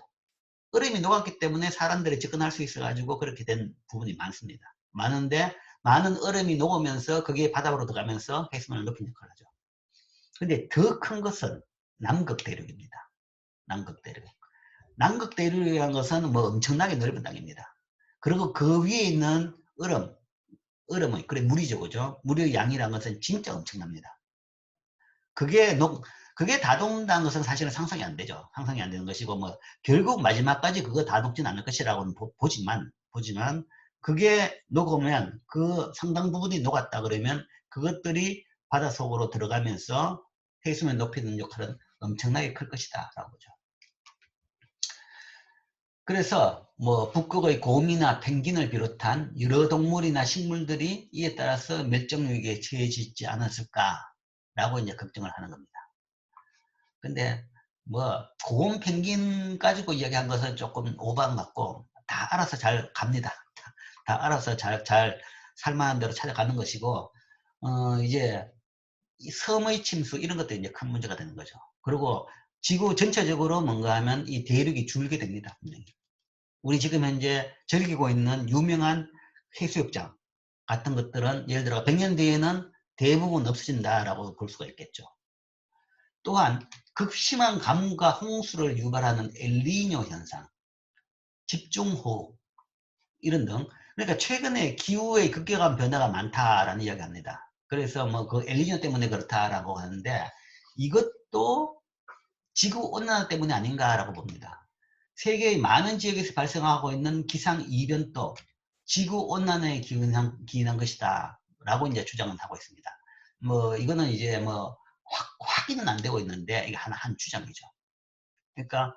얼음이 녹았기 때문에 사람들이 접근할 수 있어가지고 그렇게 된 부분이 많습니다. 많은데 많은 얼음이 녹으면서 그게 바다로 들어가면서 해수면을 높인 역할을 하죠. 근데 더 큰 것은 남극 대륙입니다. 남극 대륙. 남극 대륙이라는 것은 뭐 엄청나게 넓은 땅입니다. 그리고 그 위에 있는 얼음의 그래 물이죠, 그죠? 물의 양이라는 것은 진짜 엄청납니다. 그게 그게 다 녹는다는 것은 사실은 상상이 안 되죠. 상상이 안 되는 것이고, 뭐, 결국 마지막까지 그거 다 녹진 않을 것이라고는 보지만, 그게 녹으면 그 상당 부분이 녹았다 그러면 그것들이 바닷속으로 들어가면서 해수면 높이는 역할은 엄청나게 클 것이다. 라고 보죠. 그래서 뭐 북극의 곰이나 펭귄을 비롯한 여러 동물이나 식물들이 이에 따라서 멸종위기에 처해지지 않았을까라고 이제 걱정을 하는 겁니다. 근데 뭐 곰, 펭귄 가지고 이야기한 것은 조금 오반 같고 다 알아서 잘 갑니다. 다 알아서 잘 살만한 대로 찾아가는 것이고 이제 이 섬의 침수 이런 것도 이제 큰 문제가 되는 거죠. 그리고 지구 전체적으로 뭔가 하면 이 대륙이 줄게 됩니다. 분명히. 우리 지금 현재 즐기고 있는 유명한 해수욕장 같은 것들은 예를 들어 100년 뒤에는 대부분 없어진다라고 볼 수가 있겠죠. 또한 극심한 가뭄과 홍수를 유발하는 엘니뇨 현상, 집중호우 이런 등 그러니까 최근에 기후의 급격한 변화가 많다라는 이야기를 합니다. 그래서 뭐 그 엘니뇨 때문에 그렇다라고 하는데 이것도 지구온난화 때문이 아닌가라고 봅니다. 세계의 많은 지역에서 발생하고 있는 기상이변도 지구온난화에 기인한 것이다 라고 이제 주장을 하고 있습니다. 뭐 이거는 이제 뭐 확인은 안 되고 있는데 이게 한 주장이죠. 그러니까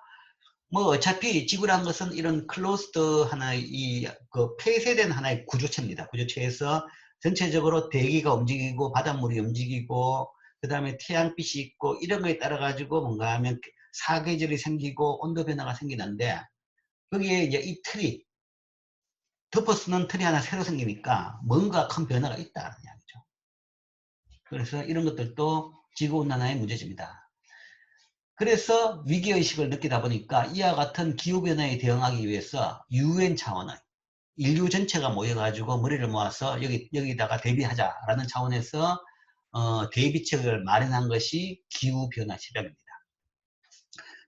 뭐 어차피 지구란 것은 이런 클로스드 하나의 그 폐쇄된 하나의 구조체입니다. 구조체에서 전체적으로 대기가 움직이고 바닷물이 움직이고 그 다음에 태양빛이 있고 이런 거에 따라 가지고 뭔가 하면 사계절이 생기고 온도 변화가 생기는데 거기에 이제 이 틀이 덮어 쓰는 틀이 하나 새로 생기니까 뭔가 큰 변화가 있다는 이야기죠. 그래서 이런 것들도 지구온난화의 문제점이다. 그래서 위기의식을 느끼다 보니까 이와 같은 기후변화에 대응하기 위해서 UN 차원의 인류 전체가 모여가지고 머리를 모아서 여기다가 대비하자라는 차원에서 대비책을 마련한 것이 기후변화 협약입니다.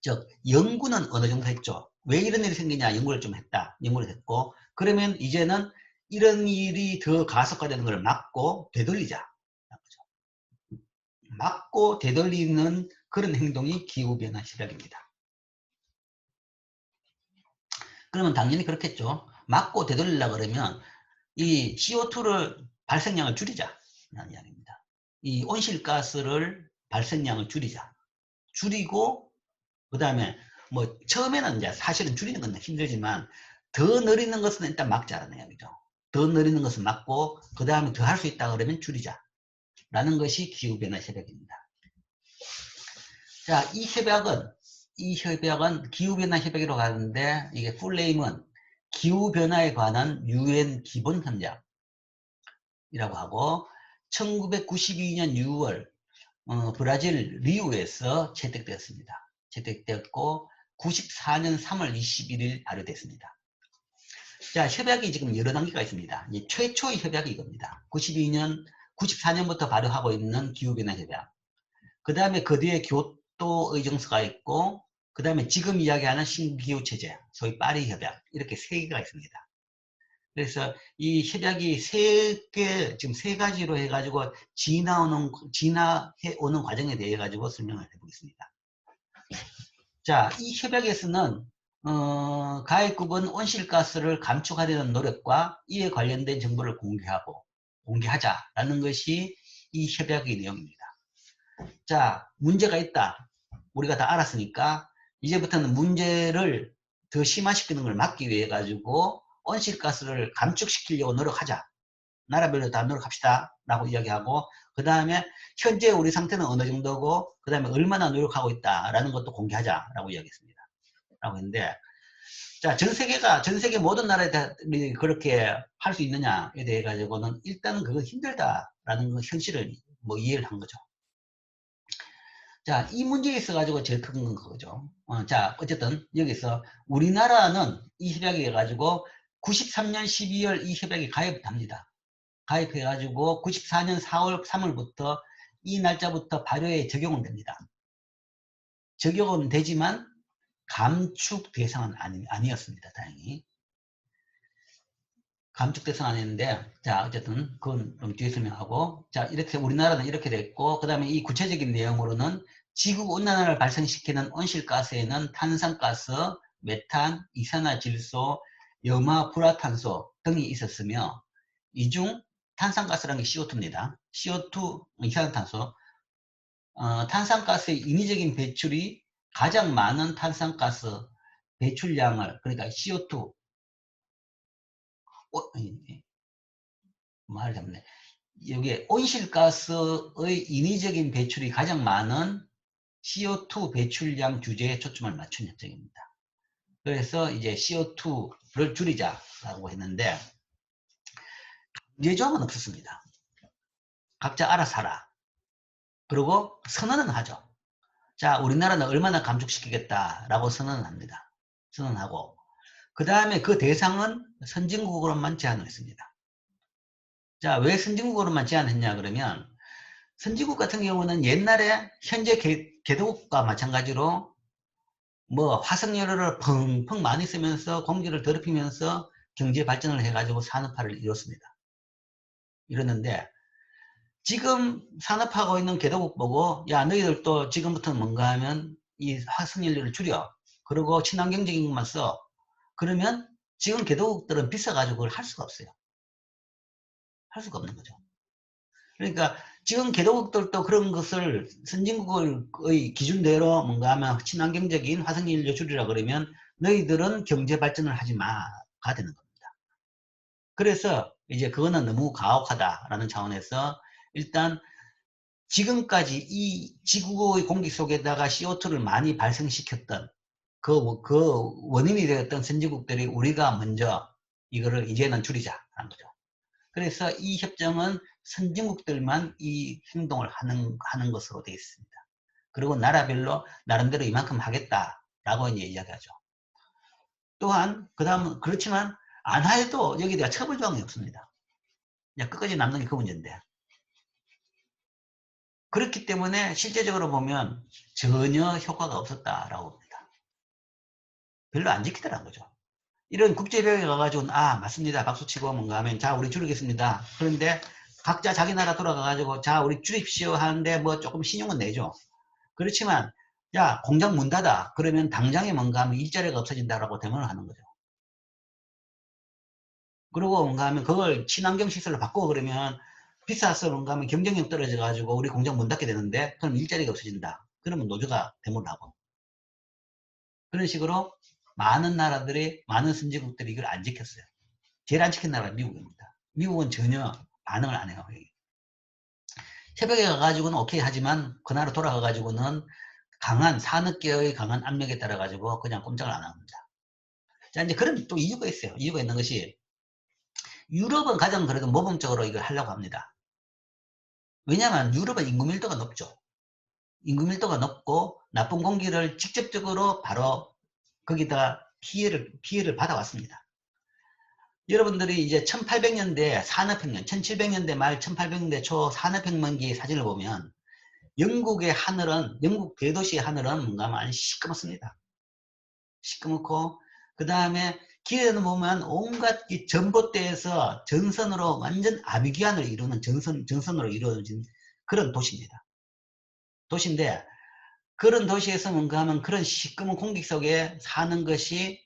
즉 연구는 어느 정도 했죠. 왜 이런 일이 생기냐 연구를 좀 했다. 연구를 했고 그러면 이제는 이런 일이 더 가속화되는 걸 막고 되돌리자. 막고 되돌리는 그런 행동이 기후변화 협약입니다. 그러면 당연히 그렇겠죠. 막고 되돌리려고 그러면 이 CO2를 발생량을 줄이자 라는 이야기입니다. 이 온실가스를 발생량을 줄이자. 줄이고 그 다음에 뭐 처음에는 이제 사실은 줄이는 건 힘들지만 더 느리는 것은 일단 막자라는 이야기죠. 더 느리는 것은 막고 그 다음에 더 할 수 있다 그러면 줄이자 라는 것이 기후변화 협약입니다. 자, 이 협약은 기후변화 협약이라고 하는데 이게 풀네임은 기후변화에 관한 UN 기본협약이라고 하고 1992년 6월 브라질 리우에서 채택되었습니다. 채택되었고 94년 3월 21일 발효됐습니다. 자, 협약이 지금 여러 단계가 있습니다. 최초의 협약이 이겁니다. 94년부터 발효하고 있는 기후변화 협약. 그 다음에 그 뒤에 교토 의정서가 있고, 그 다음에 지금 이야기하는 신기후체제, 소위 파리 협약, 이렇게 세 개가 있습니다. 그래서 이 협약이 지금 세 가지로 해가지고 진화해 오는 과정에 대해 가지고 설명을 해보겠습니다. 자, 이 협약에서는 가입국은 온실가스를 감축하려는 노력과 이에 관련된 정보를 공개하자라는 것이 이 협약의 내용입니다. 자, 문제가 있다. 우리가 다 알았으니까 이제부터는 문제를 더 심화시키는 걸 막기 위해 가지고 온실가스를 감축시키려고 노력하자. 나라별로 다 노력합시다. 라고 이야기하고 그 다음에 현재 우리 상태는 어느 정도고 그 다음에 얼마나 노력하고 있다라는 것도 공개하자. 라고 이야기했습니다. 라고 했는데 자, 전 세계 모든 나라들이 그렇게 할 수 있느냐에 대해 가지고는 일단은 그건 힘들다라는 그 현실을 뭐 이해를 한 거죠. 자, 이 문제에 있어가지고 제일 큰 건 그거죠. 자, 어쨌든 여기서 우리나라는 이 협약에 해가지고 93년 12월 이 협약에 가입합니다. 가입해가지고 94년 4월 3월부터 이 날짜부터 발효에 적용은 됩니다. 적용은 되지만 감축 대상은 아니었습니다. 다행히. 감축 대상은 아니었는데, 자, 어쨌든 그건 좀 뒤에 설명하고, 자, 이렇게 우리나라는 이렇게 됐고, 그 다음에 이 구체적인 내용으로는 지구온난화를 발생시키는 온실가스에는 탄산가스, 메탄, 이산화질소, 염화불화탄소 등이 있었으며 이 중 탄산가스라는 게 CO2입니다. CO2, 이산화탄소, 탄산가스의 인위적인 배출이 가장 많은 탄산가스 배출량을 그러니까 CO2 말을 잡네. 여기에 온실가스의 인위적인 배출이 가장 많은 CO2 배출량 주제에 초점을 맞춘 협정입니다. 그래서 이제 CO2를 줄이자라고 했는데 강제조항은 없었습니다. 각자 알아서 하라. 그리고 선언은 하죠. 자, 우리나라는 얼마나 감축시키겠다라고 선언을 합니다. 선언하고 그 다음에 그 대상은 선진국으로만 제한을 했습니다. 자, 왜 선진국으로만 제한했냐 그러면 선진국 같은 경우는 옛날에 현재 개도국과 마찬가지로 뭐 화석연료를 펑펑 많이 쓰면서 공기를 더럽히면서 경제 발전을 해가지고 산업화를 이뤘습니다. 이뤘는데 지금 산업하고 있는 개도국 보고 야 너희들도 지금부터는 뭔가 하면 이 화석연료를 줄여 그리고 친환경적인 것만 써 그러면 지금 개도국들은 비싸가지고 그걸 할 수가 없어요. 할 수가 없는 거죠. 그러니까 지금 개도국들도 그런 것을 선진국의 기준대로 뭔가 하면 친환경적인 화석연료 줄이라 그러면 너희들은 경제 발전을 하지 마가 되는 겁니다. 그래서 이제 그거는 너무 가혹하다라는 차원에서 일단 지금까지 이 지구의 공기 속에다가 CO2를 많이 발생시켰던 그 원인이 되었던 선진국들이 우리가 먼저 이거를 이제는 줄이자라는 거죠. 그래서 이 협정은 선진국들만 이 행동을 하는 것으로 되어 있습니다. 그리고 나라별로 나름대로 이만큼 하겠다라고 이제 이야기하죠. 또한 그 다음 그렇지만 안 해도 여기에 대한 처벌 조항이 없습니다. 그냥 끝까지 남는 게 그 문제인데, 그렇기 때문에 실제적으로 보면 전혀 효과가 없었다라고 봅니다. 별로 안 지키더라는 거죠. 이런 국제협약에 가가지고는 맞습니다 박수치고 뭔가 하면 자 우리 줄이겠습니다. 그런데 각자 자기 나라 돌아가가지고 자 우리 줄입시오 하는데 뭐 조금 신용은 내죠. 그렇지만 야 공장 문 닫아 그러면 당장에 뭔가 하면 일자리가 없어진다라고 대면을 하는 거죠. 그리고 뭔가 하면 그걸 친환경 시설로 바꾸고 그러면 비싸서 뭔가 하면 경쟁력 떨어져 가지고 우리 공장 문 닫게 되는데 그럼 일자리가 없어진다. 그러면 노조가 대모를 하고, 그런 식으로 많은 나라들이, 많은 선진국들이 이걸 안 지켰어요. 제일 안 지킨 나라가 미국입니다. 미국은 전혀 반응을 안 해요. 새벽에 가가지고는 오케이 하지만 그 나라 돌아가가지고는 강한 산업계의 강한 압력에 따라 가지고 그냥 꼼짝을 안 합니다. 자, 이제 그런 또 이유가 있어요. 이유가 있는 것이 유럽은 가장 그래도 모범적으로 이걸 하려고 합니다. 왜냐하면 유럽은 인구 밀도가 높죠. 인구 밀도가 높고 나쁜 공기를 직접적으로 바로 거기다 피해를 받아왔습니다. 여러분들이 이제 1800년대 산업혁명, 1700년대 말 1800년대 초 산업혁명기 사진을 보면 영국의 하늘은, 영국 대도시의 하늘은 뭔가 많이 시꺼멓습니다. 시꺼멓고, 그 다음에 길에는 보면 온갖 이 전봇대에서 전선으로 완전 아비규환을 이루는 전선으로 이루어진 그런 도시입니다. 도시인데, 그런 도시에서 뭔가 하면 그런 시꺼먼 공기 속에 사는 것이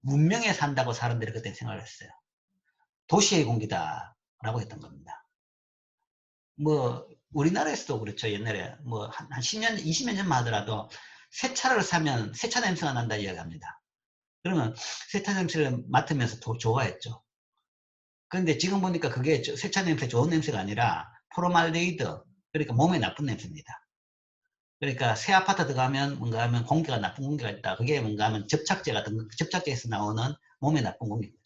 문명에 산다고 사람들이 그때 생각을 했어요. 도시의 공기다라고 했던 겁니다. 뭐 우리나라에서도 그렇죠. 옛날에 뭐 한 10년, 20년 전만 하더라도 새 차를 사면 새 차 냄새가 난다 이야기합니다. 그러면 새 차 냄새를 맡으면서 좋아했죠. 그런데 지금 보니까 그게 새 차 냄새 좋은 냄새가 아니라 포르말데히드, 그러니까 몸에 나쁜 냄새입니다. 그러니까 새 아파트 들어가면 뭔가 하면 공기가 나쁜 공기가 있다. 그게 뭔가 하면 접착제 같은 거, 접착제에서 나오는 몸에 나쁜 공기인 거죠.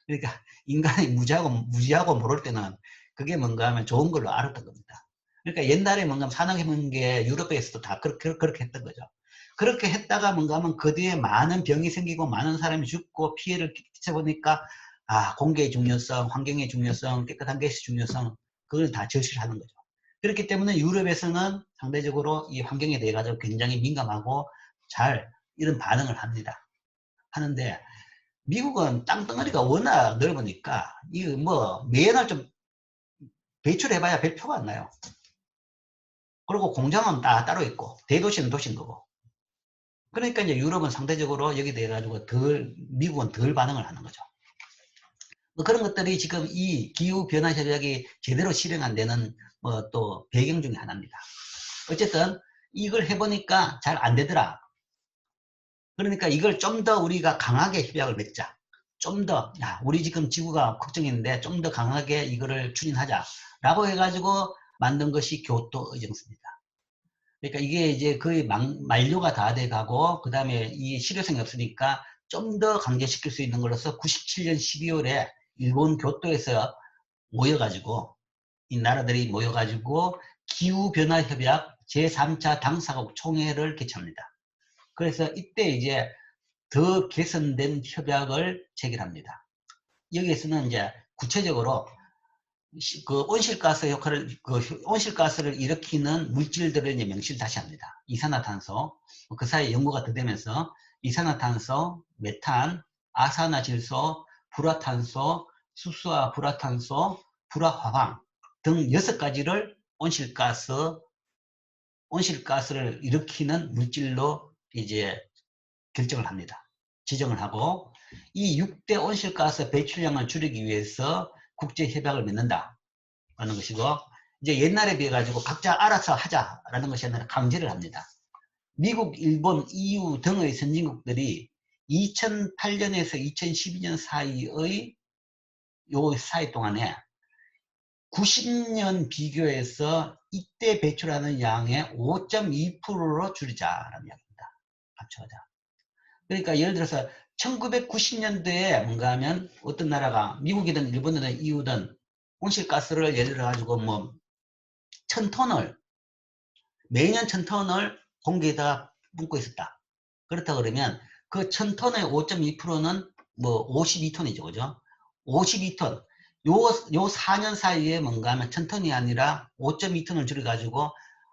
그러니까 인간이 무지하고 모를 때는 그게 뭔가 하면 좋은 걸로 알았던 겁니다. 그러니까 옛날에 뭔가 산업해본 게 유럽에서도 다 그렇게 했던 거죠. 그렇게 했다가 뭔가 하면 그 뒤에 많은 병이 생기고 많은 사람이 죽고 피해를 끼쳐보니까 공기의 중요성, 환경의 중요성, 깨끗한 것의 중요성, 그걸 다 절실하는 거죠. 그렇기 때문에 유럽에서는 상대적으로 이 환경에 대해 가지고 굉장히 민감하고 잘 이런 반응을 합니다. 하는데 미국은 땅덩어리가 워낙 넓으니까 이거 뭐 매연을 좀 배출해봐야 별 표가 안 나요. 그리고 공장은 따로 있고 대도시는 도시인 거고. 그러니까 이제 유럽은 상대적으로 여기 대해 가지고 미국은 덜 반응을 하는 거죠. 뭐 그런 것들이 지금 이 기후변화 협약이 제대로 실행 안 되는 뭐 또 배경 중에 하나입니다. 어쨌든 이걸 해보니까 잘 안 되더라. 그러니까 이걸 좀 더 우리가 강하게 협약을 맺자. 좀 더, 우리 지금 지구가 걱정인데 좀 더 강하게 이거를 추진하자. 라고 해가지고 만든 것이 교토의정서입니다. 그러니까 이게 이제 거의 만료가 다 돼가고, 그 다음에 이 실효성이 없으니까 좀 더 강제시킬 수 있는 걸로서 97년 12월에 일본 교토에서 모여가지고, 이 나라들이 모여가지고 기후변화협약 제3차 당사국 총회를 개최합니다. 그래서 이때 이제 더 개선된 협약을 체결합니다. 여기에서는 이제 구체적으로 그 온실가스 역할을, 그 온실가스를 일으키는 물질들을 이제 명시를 다시 합니다. 이산화탄소, 그 사이에 연구가 더 되면서 이산화탄소, 메탄, 아산화질소, 불화탄소, 수소와 불화탄소, 불화화황 등 6가지를 온실가스를 일으키는 물질로 이제 결정을 합니다. 지정을 하고 이 6대 온실가스 배출량을 줄이기 위해서 국제협약을 맺는다 라는 것이고, 이제 옛날에 비해 가지고 각자 알아서 하자라는 것이 아니라 강제를 합니다. 미국, 일본, EU 등의 선진국들이 2008년에서 2012년 사이의 요 사이 동안에 90년 비교해서 이때 배출하는 양의 5.2%로 줄이자라는 이야기입니다. 합쳐가자. 그러니까 예를 들어서 1990년도에 뭔가 하면 어떤 나라가 미국이든 일본이든 EU든 온실가스를 예를 들어 가지고 뭐 1000톤을 매년 1000톤을 공기에다가 뿜고 있었다. 그렇다 그러면 그 1000톤의 5.2%는 뭐 52톤이죠. 그죠? 52톤. 요 4년 사이에 뭔가 하면 1000톤이 아니라 5.2톤을 줄여가지고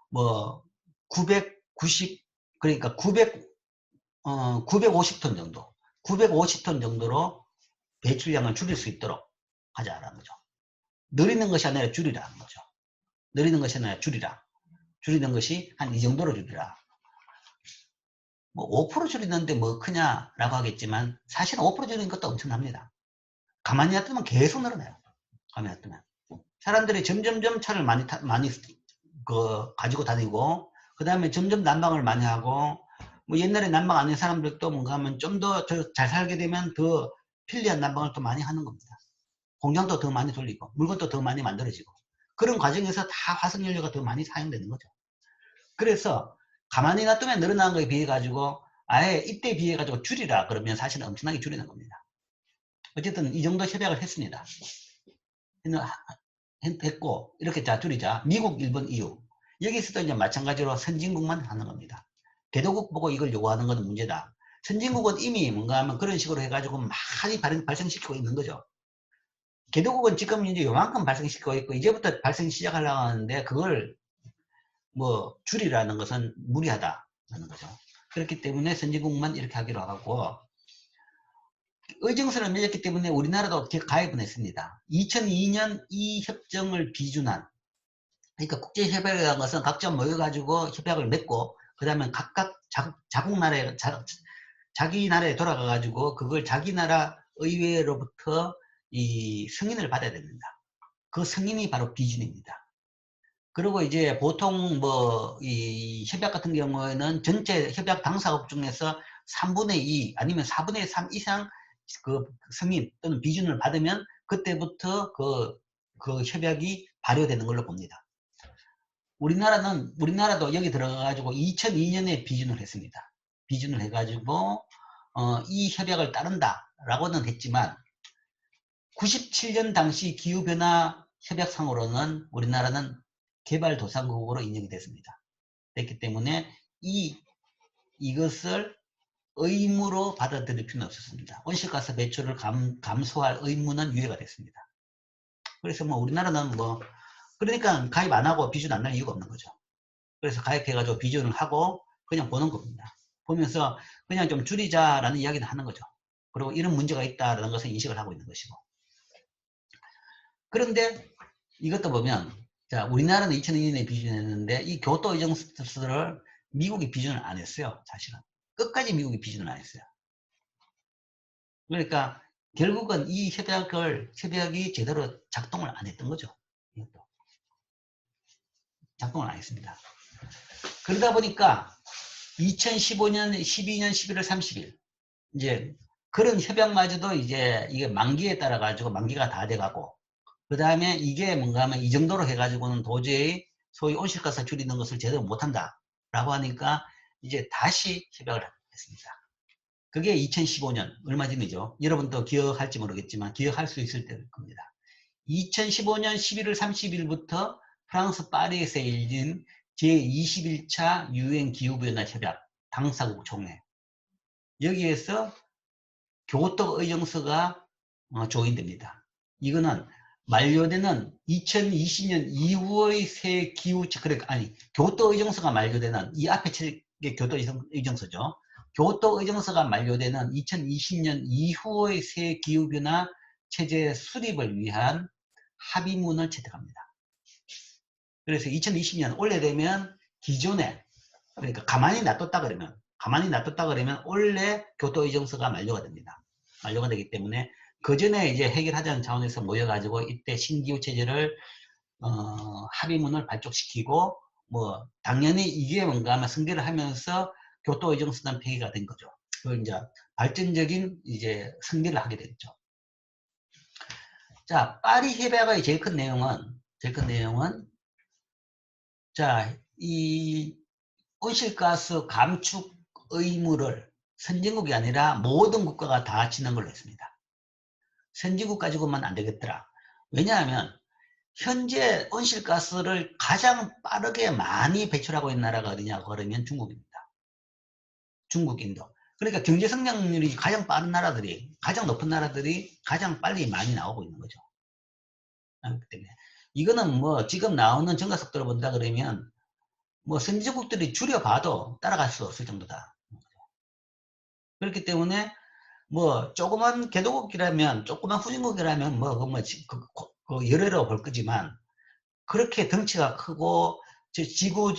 뭐 990, 그러니까 950톤 정도. 950톤 정도로 배출량을 줄일 수 있도록 하자라는 거죠. 늘리는 것이 아니라 줄이라는 거죠. 늘리는 것이 아니라 줄이라. 줄이는 것이 한 이 정도로 줄이라. 뭐 5% 줄이는데 뭐 크냐라고 하겠지만 사실은 5% 줄이는 것도 엄청납니다. 가만히 놔두면 계속 늘어나요. 가만히 놔두면. 사람들이 점점점 차를 많이 가지고 다니고 그 다음에 점점 난방을 많이 하고 뭐 옛날에 난방 안 한 사람들도 뭔가 하면 좀 더 잘 살게 되면 더 편리한 난방을 또 많이 하는 겁니다. 공장도 더 많이 돌리고 물건도 더 많이 만들어지고 그런 과정에서 다 화석연료가 더 많이 사용되는 거죠. 그래서 가만히 놔두면 늘어나는 거에 비해 가지고 아예 이때 비해 가지고 줄이라 그러면 사실은 엄청나게 줄이는 겁니다. 어쨌든 이 정도 협약을 했습니다. 했고 이렇게 자 줄이자. 미국, 일본, EU 여기서도 이제 마찬가지로 선진국만 하는 겁니다. 개도국 보고 이걸 요구하는 것은 문제다. 선진국은 이미 뭔가 하면 그런 식으로 해가지고 많이 발생시키고 있는 거죠. 개도국은 지금 이제 요만큼 발생시키고 있고 이제부터 발생 시작하려고 하는데 그걸 뭐 줄이라는 것은 무리하다는 거죠. 그렇기 때문에 선진국만 이렇게 하기로 하고 의정서를 맺었기 때문에 우리나라도 가입은 했습니다. 2002년 이 협정을 비준한 그러니까 국제협약이라는 것은 각자 모여가지고 협약을 맺고 그 다음에 각각 자국 나라에 자기 나라에 돌아가가지고 그걸 자기 나라 의회로부터 이 승인을 받아야 됩니다. 그 승인이 바로 비준입니다. 그리고 이제 보통 뭐 이 협약 같은 경우에는 전체 협약 당사국 중에서 3분의 2 아니면 4분의 3 이상 그 승인 또는 비준을 받으면 그때부터 그 협약이 발효되는 걸로 봅니다. 우리나라도 여기 들어가가지고 2002년에 비준을 했습니다. 비준을 해가지고 이 협약을 따른다라고는 했지만 97년 당시 기후변화 협약상으로는 우리나라는 개발도상국으로 인정이 됐습니다. 됐기 때문에 이것을 의무로 받아들일 필요는 없었습니다. 온실가스 배출을 감소할 의무는 유예가 됐습니다. 그래서 뭐 우리나라는 뭐 그러니까 가입 안 하고 비준 안 날 이유가 없는 거죠. 그래서 가입해가지고 비준을 하고 그냥 보는 겁니다. 보면서 그냥 좀 줄이자라는 이야기를 하는 거죠. 그리고 이런 문제가 있다라는 것을 인식을 하고 있는 것이고. 그런데 이것도 보면 자 우리나라는 2002년에 비준했는데 이 교토 의정서를 미국이 비준을 안 했어요. 사실은. 끝까지 미국이 비준을 안 했어요. 그러니까 결국은 이 협약이 제대로 작동을 안 했던 거죠. 이것도. 작동을 안 했습니다. 그러다 보니까 2015년 12년 11월 30일 이제 그런 협약마저도 이제 이게 만기에 따라 가지고 만기가 다 돼가고 그 다음에 이게 뭔가 하면 이 정도로 해가지고는 도저히 소위 온실가스 줄이는 것을 제대로 못한다 라고 하니까 이제 다시 협약을 했습니다. 그게 2015년 얼마 전이죠. 여러분도 기억할지 모르겠지만 기억할 수 있을 때일 겁니다. 2015년 11월 30일부터 프랑스 파리에서 열린 제21차 유엔 기후변화 협약 당사국 총회 여기에서 교토 의정서가 조인됩니다. 이거는 만료되는 2020년 이후의 새 기후 아니 교토 의정서가 만료되는 이 앞에 책이 교토 의정서죠. 교토 의정서가 만료되는 2020년 이후의 새 기후변화 체제 수립을 위한 합의문을 채택합니다. 그래서 2020년 올해 되면 기존에 그러니까 가만히 놔뒀다 그러면 원래 교토 의정서가 만료가 됩니다. 만료가 되기 때문에 그 전에 이제 해결하자는 차원에서 모여가지고 이때 신기후 체제를 합의문을 발족시키고 뭐 당연히 이게 뭔가 하면 승계를 하면서 교토 의정서는 폐기가 된 거죠. 그 이제 발전적인 이제 승계를 하게 됐죠. 자, 파리 협약의 제일 큰 내용은 자, 이 온실가스 감축 의무를 선진국이 아니라 모든 국가가 다 지는 걸로 했습니다. 선진국 가지고만 안 되겠더라. 왜냐하면 현재 온실가스를 가장 빠르게 많이 배출하고 있는 나라가 어디냐 그러면 중국입니다. 중국, 인도. 그러니까 경제 성장률이 가장 빠른 나라들이, 가장 높은 나라들이 가장 빨리 많이 나오고 있는 거죠. 그렇기 때문에 이거는 뭐 지금 나오는 증가 속도를 본다 그러면 뭐 선진국들이 줄여봐도 따라갈 수 없을 정도다. 그렇기 때문에 뭐 조그만 개도국이라면, 조그만 후진국이라면 여러로 볼 거지만, 그렇게 덩치가 크고 지구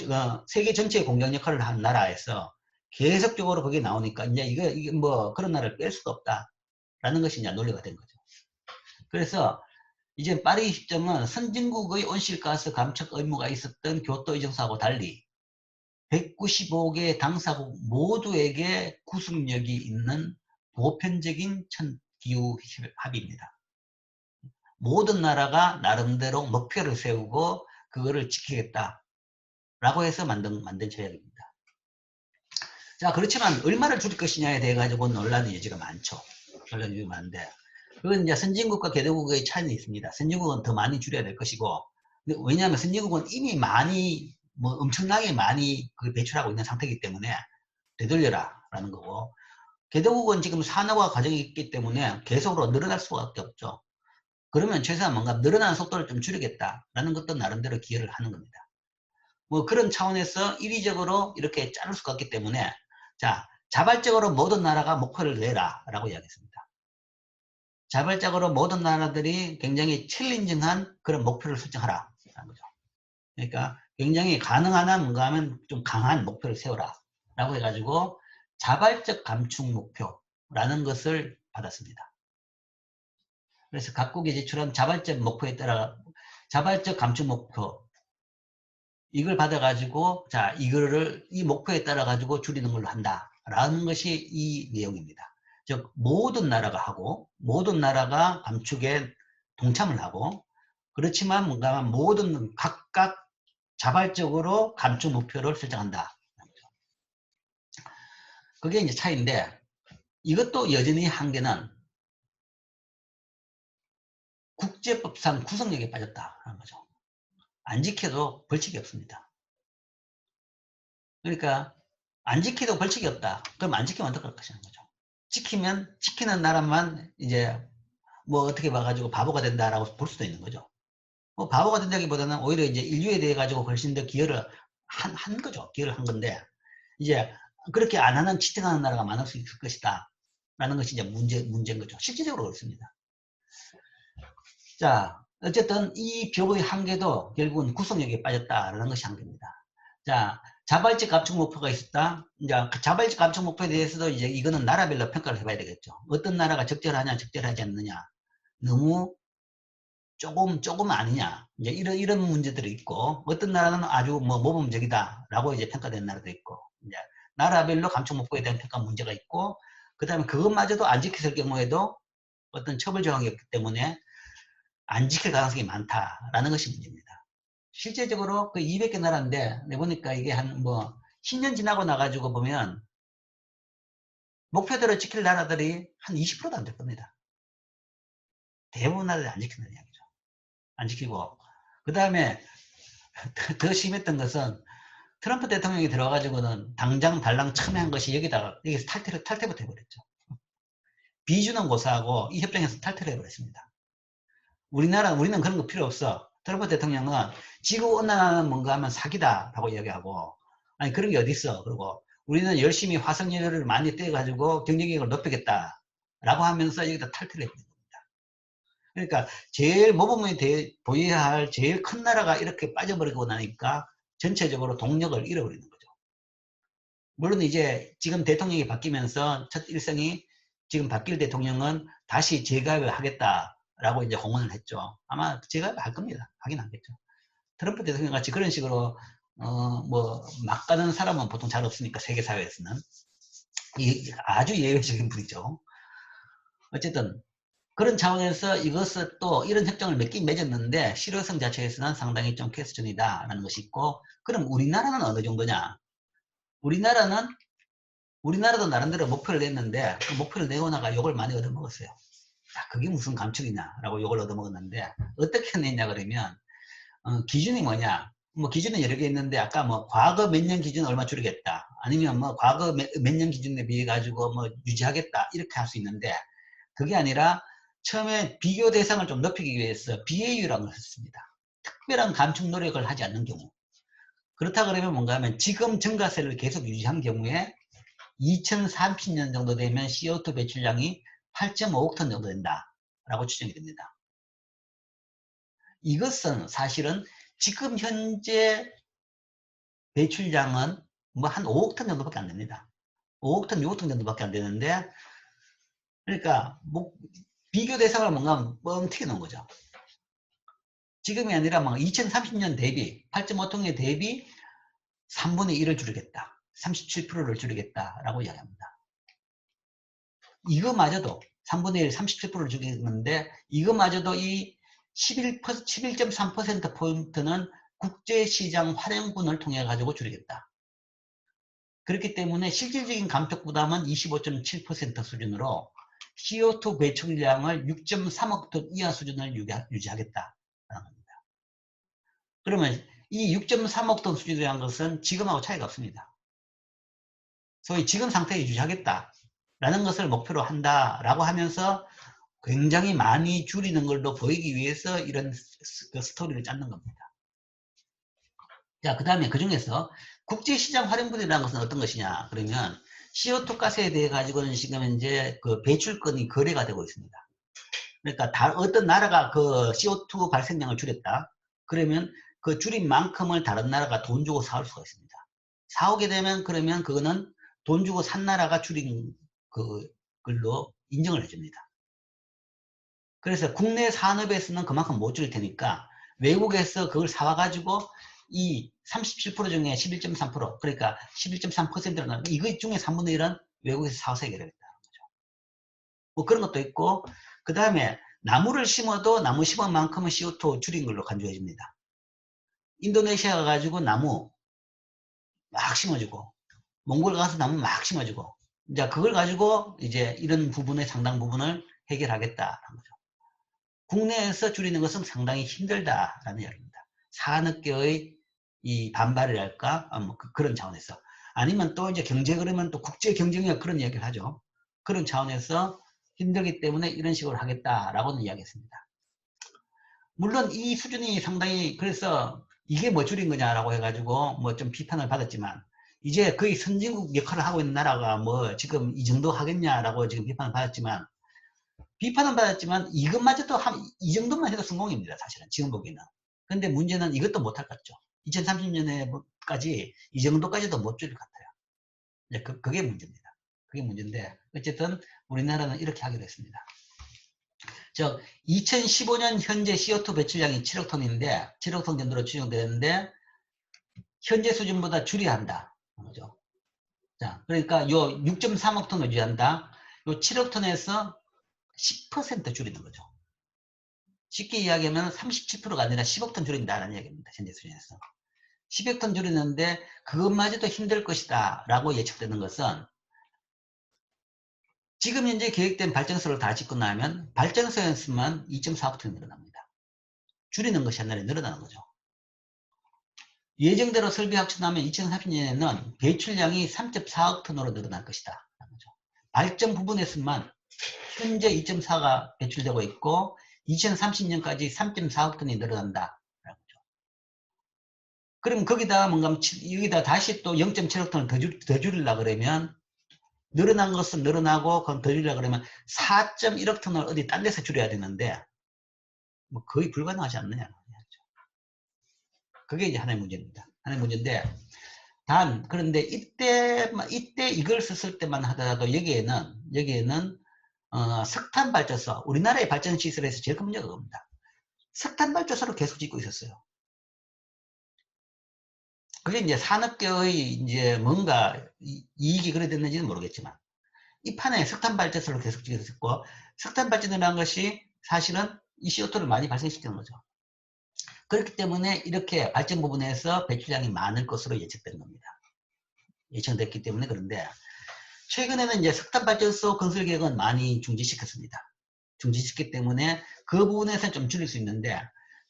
세계 전체의 공격 역할을 한 나라에서 계속적으로 그게 나오니까 이제 이게 뭐 그런 나라를 뺄 수가 없다라는 것이 이제 논리가 된 거죠. 그래서 이제 파리 협정은 선진국의 온실가스 감축 의무가 있었던 교토 이정서하고 달리 195개 당사국 모두에게 구속력이 있는 보편적인 기후 합의입니다. 모든 나라가 나름대로 목표를 세우고 그거를 지키겠다라고 해서 만든 조약입니다. 자, 그렇지만 얼마를 줄일 것이냐에 대해 가지고 논란의 여지가 많죠. 논란이 많은데, 그건 이제 선진국과 개도국의 차이는 있습니다. 선진국은 더 많이 줄여야 될 것이고, 왜냐하면 선진국은 이미 많이 엄청나게 많이 배출하고 있는 상태이기 때문에 되돌려라 라는 거고, 개도국은 지금 산업화 과정이 있기 때문에 계속으로 늘어날 수밖에 없죠. 그러면 최소한 뭔가 늘어나는 속도를 좀 줄이겠다라는 것도 나름대로 기여를 하는 겁니다. 뭐 그런 차원에서 인위적으로 이렇게 자를 수가 없기 때문에, 자, 자발적으로 모든 나라가 목표를 내라 라고 이야기했습니다. 자발적으로 모든 나라들이 굉장히 챌린징한 그런 목표를 설정하라 라는 거죠. 그러니까 굉장히 가능한 한 뭔가 하면 좀 강한 목표를 세워라 라고 해가지고 자발적 감축 목표라는 것을 받았습니다. 그래서 각국이 제출한 자발적 목표에 따라 자발적 감축 목표, 이걸 받아가지고 자, 이거를 이 목표에 따라 가지고 줄이는 걸로 한다라는 것이 이 내용입니다. 즉 모든 나라가 하고 모든 나라가 감축에 동참을 하고, 그렇지만 뭔가 모든 각각 자발적으로 감축 목표를 설정한다. 그게 이제 차이인데, 이것도 여전히 한계는 국제법상 구속력에 빠졌다는 거죠. 안 지켜도 벌칙이 없습니다. 그러니까 안 지켜도 벌칙이 없다. 그럼 안 지키면 어떡할 것이냐는 거죠. 지키면 지키는 나라만 이제 뭐 어떻게 봐가지고 바보가 된다라고 볼 수도 있는 거죠. 뭐 바보가 된다기보다는 오히려 이제 인류에 대해 가지고 훨씬 더 기여를 한 거죠. 기여를 한 건데, 이제 그렇게 안 하는 치팅하는 나라가 많을 수 있을 것이다 라는 것이 이제 문제인 거죠. 실질적으로 그렇습니다. 자, 어쨌든 이 벽의 한계도 결국은 구속력에 빠졌다라는 것이 한계입니다. 자, 자발적 감축 목표가 있었다. 이제 그 자발적 감축 목표에 대해서도 이제 이거는 나라별로 평가를 해봐야 되겠죠. 어떤 나라가 적절하냐, 적절하지 않느냐, 너무 조금 아니냐, 이제 이런 문제들이 있고, 어떤 나라는 아주 뭐 모범적이다라고 이제 평가되는 나라도 있고, 이제 나라별로 감축 목표에 대한 평가 문제가 있고, 그 다음에 그것마저도 안 지켰을 경우에도 어떤 처벌 조항이 없기 때문에 안 지킬 가능성이 많다라는 것이 문제입니다. 실제적으로 그 200개 나라인데, 보니까 이게 한 뭐 10년 지나고 나가지고 보면 목표대로 지킬 나라들이 한 20%도 안 될 겁니다. 대부분 나라들이 안 지킨다는 이야기죠. 안 지키고, 그 다음에 더 심했던 것은 트럼프 대통령이 들어가지고는 당장 달랑 첨예한 것이 여기서 탈퇴부터 해버렸죠. 비준은 고사하고 이 협정에서 탈퇴를 해버렸습니다. 우리는 그런 거 필요 없어. 트럼프 대통령은 지구 온난화는 뭔가 하면 사기다라고 이야기하고, 아니 그런 게 어딨어. 그리고 우리는 열심히 화석 연료를 많이 떼가지고 경쟁력을 높이겠다라고 하면서 여기다 탈퇴를 해버린 겁니다. 그러니까 제일 모범이 보여야 할 제일 큰 나라가 이렇게 빠져버리고 나니까 전체적으로 동력을 잃어버리는 거죠. 물론 이제 지금 대통령이 바뀌면서 첫 일성이, 지금 바뀔 대통령은 다시 재가입을 하겠다라고 이제 공언을 했죠. 아마 재가입 할 겁니다. 하긴 하겠죠. 트럼프 대통령 같이 그런 식으로 막 가는 사람은 보통 잘 없으니까, 세계 사회에서는 아주 예외적인 분이죠. 어쨌든 그런 차원에서 이것을 또 이런 협정을 맺긴 맺었는데 실효성 자체에서는 상당히 좀 퀘스천이다라는 것이 있고, 그럼 우리나라는 어느 정도냐? 우리나라는 우리나라도 나름대로 목표를 냈는데 그 목표를 내고 나가 욕을 많이 얻어먹었어요. 야, 그게 무슨 감축이냐라고 욕을 얻어먹었는데 어떻게 냈냐 그러면 기준이 뭐냐? 뭐 기준은 여러 개 있는데 아까 뭐 과거 몇 년 기준 얼마 줄이겠다. 아니면 뭐 과거 몇 년 기준에 비해 가지고 뭐 유지하겠다. 이렇게 할 수 있는데 그게 아니라 처음에 비교 대상을 좀 높이기 위해서 BAU라는 걸 썼습니다. 특별한 감축 노력을 하지 않는 경우. 그렇다 그러면 뭔가 하면 지금 증가세를 계속 유지한 경우에 2030년 정도 되면 CO2 배출량이 8.5억 톤 정도 된다라고 추정이 됩니다. 이것은 사실은 지금 현재 배출량은 뭐 한 5억 톤 정도밖에 안 됩니다. 5억 톤, 6억 톤 정도밖에 안 되는데, 그러니까 뭐 비교 대상을 뭔가 뻥튀기 놓은 거죠. 지금이 아니라 막 2030년 대비 8.5톤에 대비 3분의 1을 줄이겠다. 37%를 줄이겠다라고 이야기합니다. 이거마저도 3분의 1, 37%를 줄이는데 이거마저도 이 11.3%포인트는 국제시장 활용분을 통해 가지고 줄이겠다. 그렇기 때문에 실질적인 감축 부담은 25.7% 수준으로 CO2 배출량을 6.3억 톤 이하 수준을 유지하겠다라는 겁니다. 그러면 이 6.3억 톤 수준이라는 것은 지금하고 차이가 없습니다. 소위 지금 상태에 유지하겠다라는 것을 목표로 한다라고 하면서 굉장히 많이 줄이는 걸로 보이기 위해서 이런 스토리를 짰는 겁니다. 자, 그 다음에 그 중에서 국제시장 활용분이라는 것은 어떤 것이냐 그러면 CO2 가스에 대해 가지고는 지금 이제 그 배출권이 거래가 되고 있습니다. 그러니까 어떤 나라가 그 CO2 발생량을 줄였다 그러면 그 줄인 만큼을 다른 나라가 돈 주고 사올 수가 있습니다. 사오게 되면 그러면 그거는 돈 주고 산 나라가 줄인 그걸로 인정을 해줍니다. 그래서 국내 산업에서는 그만큼 못 줄일 테니까 외국에서 그걸 사와가지고 이 37% 중에 11.3% 그러니까 11.3%라는 이거 중에 3분의 1은 외국에서 사와서 해결하겠다는 거죠. 뭐 그런 것도 있고 그 다음에 나무를 심어도 나무 심은 만큼은 CO2 줄인 걸로 간주해 줍니다. 인도네시아 가가지고 나무 막 심어주고 몽골 가서 나무 막 심어주고 이제 그걸 가지고 이제 이런 부분의 상당 부분을 해결하겠다는 거죠. 국내에서 줄이는 것은 상당히 힘들다라는 이야기입니다. 산업계의 이 반발이랄까 뭐 그런 차원에서 아니면 또 이제 경제 그러면 또 국제 경쟁력 그런 이야기를 하죠. 그런 차원에서 힘들기 때문에 이런 식으로 하겠다라고는 이야기했습니다. 물론 이 수준이 상당히 그래서 이게 뭐 줄인 거냐라고 해가지고 뭐 좀 비판을 받았지만 이제 거의 선진국 역할을 하고 있는 나라가 뭐 지금 이 정도 하겠냐라고 지금 비판을 받았지만 이것마저도 이 정도만 해도 성공입니다. 사실은 지금 보기에는. 근데 문제는 이것도 못할 것 같죠. 2030년에까지 이 정도까지도 못 줄일 것 같아요. 그게 문제입니다. 그게 문제인데 어쨌든 우리나라는 이렇게 하기로 했습니다. 즉 2015년 현재 CO2 배출량이 7억 톤인데 7억 톤 정도로 추정되는데 현재 수준보다 줄여야 한다. 그죠? 자, 그러니까 요 6.3억 톤을 유지한다. 요 7억 톤에서 10% 줄이는 거죠. 쉽게 이야기하면 37%가 아니라 10억 톤 줄인다라는 이야기입니다. 현재 수준에서. 10억 톤 줄이는데 그것마저도 힘들 것이다 라고 예측되는 것은 지금 현재 계획된 발전소를 다 짓고 나면 발전소에서만 2.4억 톤이 늘어납니다. 줄이는 것이 아니라 늘어나는 거죠. 예정대로 설비 합쳐나면 2030년에는 배출량이 3.4억 톤으로 늘어날 것이다. 발전 부분에서만 현재 2.4가 배출되고 있고 2030년까지 3.4억 톤이 늘어난다. 그럼 거기다 뭔가 여기다 다시 또 0.7억 톤을 더 줄이려고 그러면 늘어난 것은 늘어나고 그럼 더 줄이려고 그러면 4.1억 톤을 어디 딴 데서 줄여야 되는데 뭐 거의 불가능하지 않느냐. 그게 이제 하나의 문제입니다. 하나의 문제인데 그런데 이때 이걸 썼을 때만 하더라도 여기에는 석탄 발전소 우리나라의 발전 시설에서 제일 큰 문제가 그겁니다. 석탄 발전소를 계속 짓고 있었어요. 그게 이제 산업계의 이제 뭔가 이익이 그래 됐는지는 모르겠지만 이 판에 석탄 발전소를 계속 짓고 있었고 석탄 발전이라는 것이 사실은 이 CO2를 많이 발생시키는 거죠. 그렇기 때문에 이렇게 발전 부분에서 배출량이 많을 것으로 예측된 겁니다. 예측됐기 때문에 그런데 최근에는 이제 석탄 발전소 건설 계획은 많이 중지시켰습니다. 중지시켰기 때문에 그 부분에서 좀 줄일 수 있는데,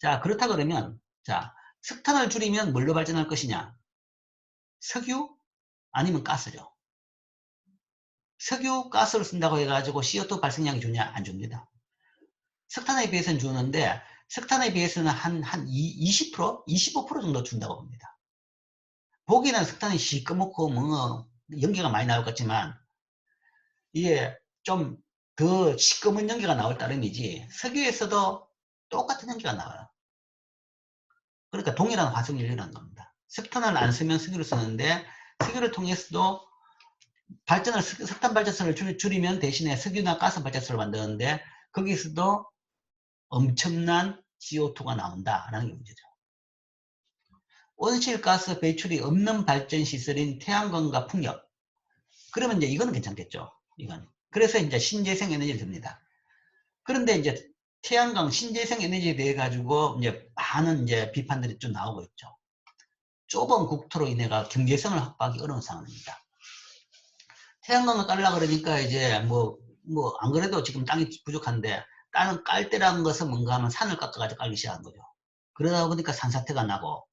자, 그렇다 그러면, 자, 석탄을 줄이면 뭘로 발전할 것이냐? 석유? 아니면 가스죠. 석유, 가스를 쓴다고 해가지고 CO2 발생량이 주냐? 안 줍니다. 석탄에 비해서는 주는데, 석탄에 비해서는 한 20%? 25% 정도 준다고 봅니다. 보기에는 석탄이 시꺼멓고 뭐 연기가 많이 나올 것 같지만, 이게 좀 더 시꺼먼 연기가 나올 따름이지, 석유에서도 똑같은 연기가 나와요. 그러니까 동일한 화석연료라는 겁니다. 석탄을 안 쓰면 석유를 쓰는데, 석유를 통해서도 석탄 발전소를 줄이면 대신에 석유나 가스 발전소를 만드는데, 거기서도 엄청난 CO2가 나온다라는 게 문제죠. 온실가스 배출이 없는 발전 시설인 태양광과 풍력. 그러면 이제 이거는 괜찮겠죠. 이건. 그래서 이제 신재생 에너지를 듭니다. 그런데 이제 태양광 신재생 에너지에 대해 가지고 이제 많은 이제 비판들이 좀 나오고 있죠. 좁은 국토로 인해 경제성을 확보하기 어려운 상황입니다. 태양광을 깔라 그러니까 이제 안 그래도 지금 땅이 부족한데, 땅을 깔 때라는 것은 뭔가 하면 산을 깎아가지고 깔기 시작한 거죠. 그러다 보니까 산사태가 나고,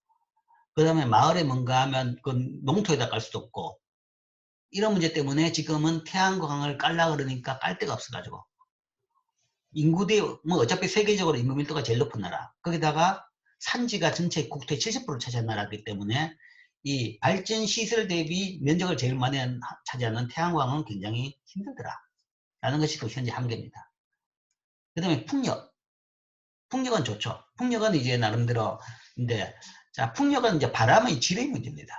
그 다음에 마을에 뭔가 하면 그 농토에다 깔 수도 없고, 이런 문제 때문에 지금은 태양광을 깔라 그러니까 깔 데가 없어가지고, 어차피 세계적으로 인구 밀도가 제일 높은 나라, 거기다가 산지가 전체 국토의 70%를 차지하는 나라이기 때문에 이 발전 시설 대비 면적을 제일 많이 차지하는 태양광은 굉장히 힘들더라 라는 것이 또 현재 한계입니다. 그 다음에 풍력은 좋죠. 풍력은 이제 나름대로, 근데 자, 풍력은 이제 바람의 질의 문제입니다.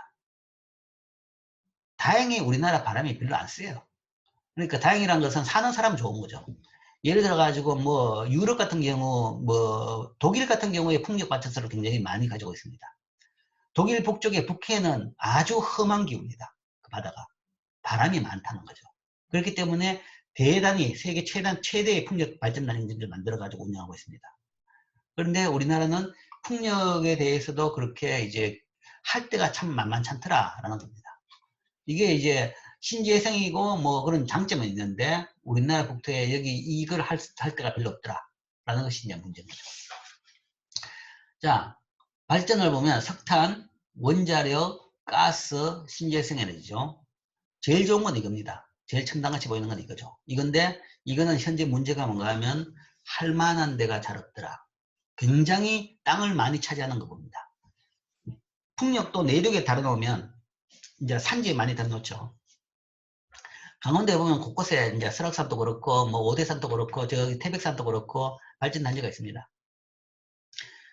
다행히 우리나라 바람이 별로 안 세요. 그러니까 다행이란 것은 사는 사람 좋은 거죠. 예를 들어 가지고 뭐 유럽 같은 경우, 뭐 독일 같은 경우에 풍력 발전소를 굉장히 많이 가지고 있습니다. 독일 북쪽의 북해는 아주 험한 기후입니다. 그 바다가 바람이 많다는 거죠. 그렇기 때문에 대단히 세계 최대의 풍력 발전 단지를 만들어 가지고 운영하고 있습니다. 그런데 우리나라는 풍력에 대해서도 그렇게 이제 할 때가 참 만만찮더라라는 겁니다. 이게 이제 신재생이고 뭐 그런 장점은 있는데, 우리나라 국토에 여기 이걸 할 때가 별로 없더라라는 것이 이제 문제인 거죠. 자, 발전을 보면 석탄, 원자력, 가스, 신재생 에너지죠. 제일 좋은 건 이겁니다. 제일 첨단같이 보이는 건 이거죠. 이건데, 이거는 현재 문제가 뭔가 하면 할 만한 데가 잘 없더라. 굉장히 땅을 많이 차지하는 거 봅니다. 풍력도 내륙에 달아놓으면 이제 산지에 많이 달아놓죠. 강원도에 보면 곳곳에 이제 설악산도 그렇고, 뭐 오대산도 그렇고, 저기 태백산도 그렇고, 발전 단지가 있습니다.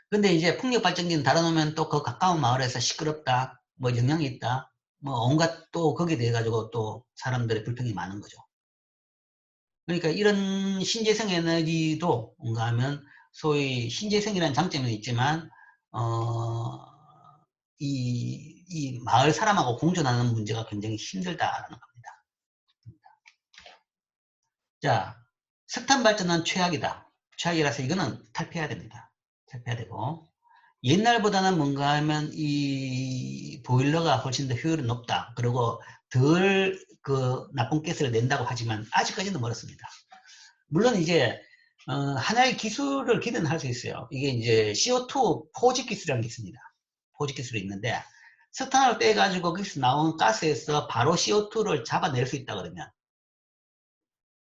근데 이제 풍력 발전기는 달아놓으면 또 그 가까운 마을에서 시끄럽다, 뭐 영향이 있다, 뭐 온갖 또 거기에 대해 가지고 또 사람들의 불평이 많은 거죠. 그러니까 이런 신재생 에너지도 뭔가 하면 소위 신재생이라는 장점은 있지만, 이 마을 사람하고 공존하는 문제가 굉장히 힘들다라는 겁니다. 자, 석탄 발전은 최악이다. 최악이라서 이거는 탈피해야 됩니다. 탈피해야 되고, 옛날보다는 뭔가 하면 이 보일러가 훨씬 더 효율이 높다. 그리고 덜 그 나쁜 가스를 낸다고 하지만 아직까지는 멀었습니다. 물론 이제 하나의 기술을 기대는 할 수 있어요. 이게 이제 CO2 포집 기술이라는 게 있습니다. 포집 기술이 있는데, 석탄을 빼가지고 거기서 나온 가스에서 바로 CO2를 잡아낼 수 있다 그러면,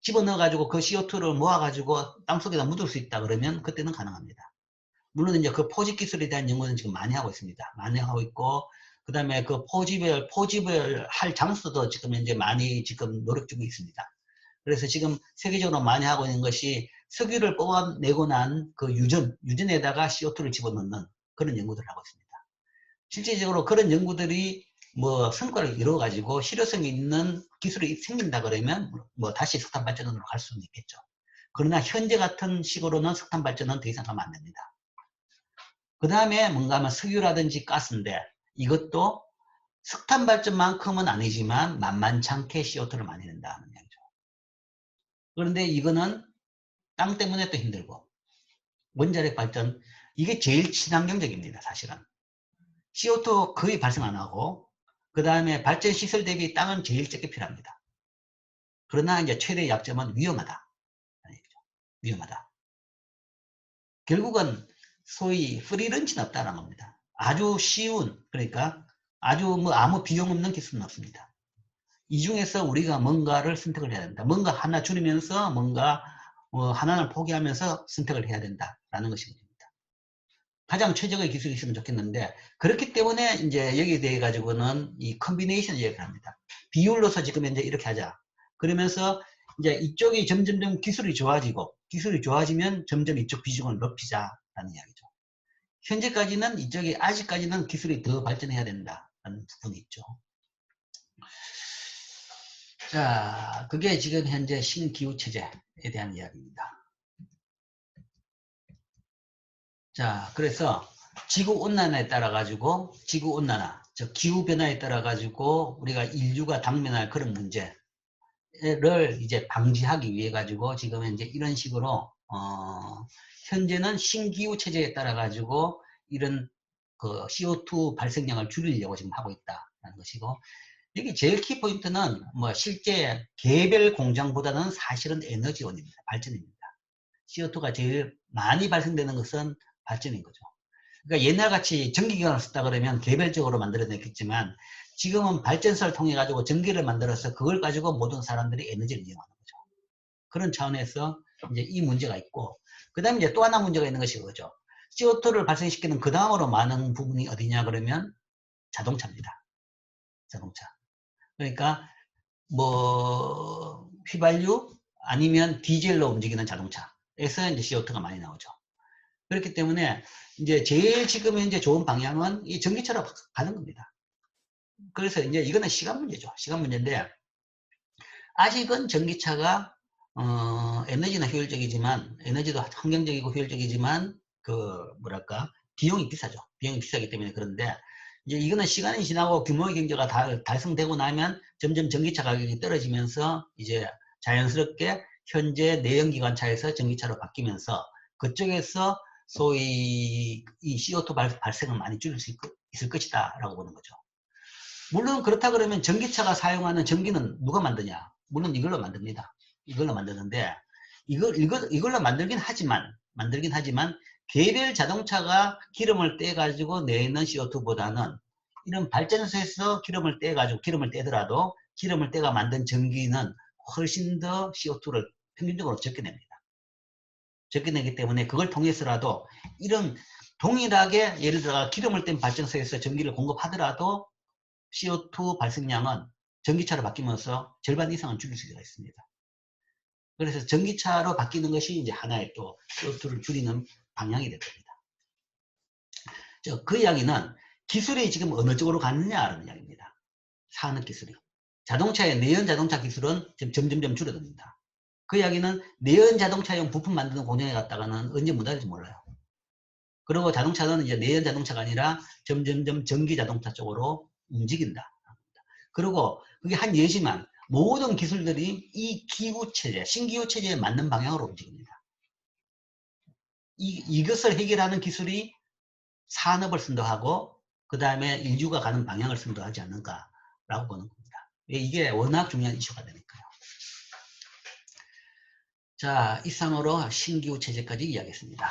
집어넣어가지고 그 CO2를 모아가지고 땅속에다 묻을 수 있다 그러면 그때는 가능합니다. 물론 이제 그 포집 기술에 대한 연구는 지금 많이 하고 있습니다. 많이 하고 있고, 그 다음에 그 포집을 할 장소도 지금 이제 많이 지금 노력 중에 있습니다. 그래서 지금 세계적으로 많이 하고 있는 것이 석유를 뽑아내고 난 그 유전에다가 CO2를 집어넣는 그런 연구들을 하고 있습니다. 실질적으로 그런 연구들이 뭐 성과를 이루어가지고 실효성이 있는 기술이 생긴다 그러면 뭐 다시 석탄 발전으로 갈 수는 있겠죠. 그러나 현재 같은 식으로는 석탄 발전은 더 이상 가면 안 됩니다. 그 다음에 뭔가 하면 석유라든지 가스인데, 이것도 석탄 발전만큼은 아니지만 만만찮게 CO2를 많이 낸다는 얘기죠. 그런데 이거는 땅 때문에 또 힘들고, 원자력 발전, 이게 제일 친환경적입니다. 사실은 CO2 거의 발생 안 하고, 그 다음에 발전 시설 대비 땅은 제일 적게 필요합니다. 그러나 이제 최대 약점은 위험하다. 위험하다. 결국은 소위 프리런치는 없다는 겁니다. 아주 쉬운, 그러니까 아주 뭐 아무 비용 없는 기술은 없습니다. 이 중에서 우리가 뭔가를 선택을 해야 된다. 뭔가 하나 줄이면서 뭔가 하나를 포기하면서 선택을 해야 된다라는 것입니다. 가장 최적의 기술이 있으면 좋겠는데, 그렇기 때문에 이제 여기에 대해 가지고는 이 컨비네이션 얘기를 합니다. 비율로서 지금 이제 이렇게 하자. 그러면서 이제 이쪽이 점점점 기술이 좋아지고, 기술이 좋아지면 점점 이쪽 비중을 높이자라는 이야기죠. 현재까지는 이쪽이 아직까지는 기술이 더 발전해야 된다는 부분이 있죠. 자, 그게 지금 현재 신기후 체제에 대한 이야기입니다. 자, 그래서 지구온난화에 따라 가지고 지구온난화, 즉 기후변화에 따라 가지고 우리가 인류가 당면할 그런 문제를 이제 방지하기 위해 가지고 지금 현재 이런 식으로 현재는 신기후 체제에 따라 가지고 이런 그 CO2 발생량을 줄이려고 지금 하고 있다는 것이고, 여기 제일 키포인트는 뭐 실제 개별 공장보다는 사실은 에너지원입니다. 발전입니다. CO2가 제일 많이 발생되는 것은 발전인 거죠. 그러니까 옛날같이 전기기관을 썼다 그러면 개별적으로 만들어냈겠지만, 지금은 발전소를 통해 가지고 전기를 만들어서 그걸 가지고 모든 사람들이 에너지를 이용하는 거죠. 그런 차원에서 이제 이 문제가 있고, 그 다음에 이제 또 하나 문제가 있는 것이 그거죠. CO2를 발생시키는 그 다음으로 많은 부분이 어디냐 그러면 자동차입니다. 자동차. 그러니까 뭐 휘발유 아니면 디젤로 움직이는 자동차에서 이제 CO2가 많이 나오죠. 그렇기 때문에 이제 제일 지금 현재 좋은 방향은 이 전기차로 가는 겁니다. 그래서 이제 이거는 시간 문제죠. 시간 문제인데, 아직은 전기차가 에너지는 효율적이지만, 에너지도 환경적이고 효율적이지만 그 뭐랄까 비용이 비싸죠. 비용이 비싸기 때문에. 그런데 이제 이거는 시간이 지나고 규모의 경제가 달성되고 나면 점점 전기차 가격이 떨어지면서 이제 자연스럽게 현재 내연기관차에서 전기차로 바뀌면서 그쪽에서 소위 이 CO2 발생을 많이 줄일 수 있을 것이다 라고 보는 거죠. 물론 그렇다 그러면 전기차가 사용하는 전기는 누가 만드냐? 물론 이걸로 만듭니다. 이걸로 만드는데, 이걸로 만들긴 하지만 개별 자동차가 기름을 떼가지고 내는 CO2보다는 이런 발전소에서 기름을 떼가지고 기름을 떼더라도 기름을 떼가 만든 전기는 훨씬 더 CO2를 평균적으로 적게 냅니다. 적게 내기 때문에 그걸 통해서라도 이런 동일하게 예를 들어 기름을 뗀 발전소에서 전기를 공급하더라도 CO2 발생량은 전기차로 바뀌면서 절반 이상은 줄일 수가 있습니다. 그래서 전기차로 바뀌는 것이 이제 하나의 또 CO2를 줄이는 방향이 될 겁니다. 그 이야기는 기술이 지금 어느 쪽으로 가느냐라는 이야기입니다. 산업 기술이. 자동차의 내연 자동차 기술은 지금 점점점 줄어듭니다. 그 이야기는 내연 자동차용 부품 만드는 공장에 갔다가는 언제 문 닫을지 몰라요. 그리고 자동차는 이제 내연 자동차가 아니라 점점점 전기 자동차 쪽으로 움직인다. 그리고 그게 한 예지만 모든 기술들이 이 기후체제, 신기후체제에 맞는 방향으로 움직입니다. 이것을 해결하는 기술이 산업을 선도하고 그 다음에 인류가 가는 방향을 선도하지 않는가라고 보는 겁니다. 이게 워낙 중요한 이슈가 되니까요. 자, 이상으로 신기후체제까지 이야기했습니다.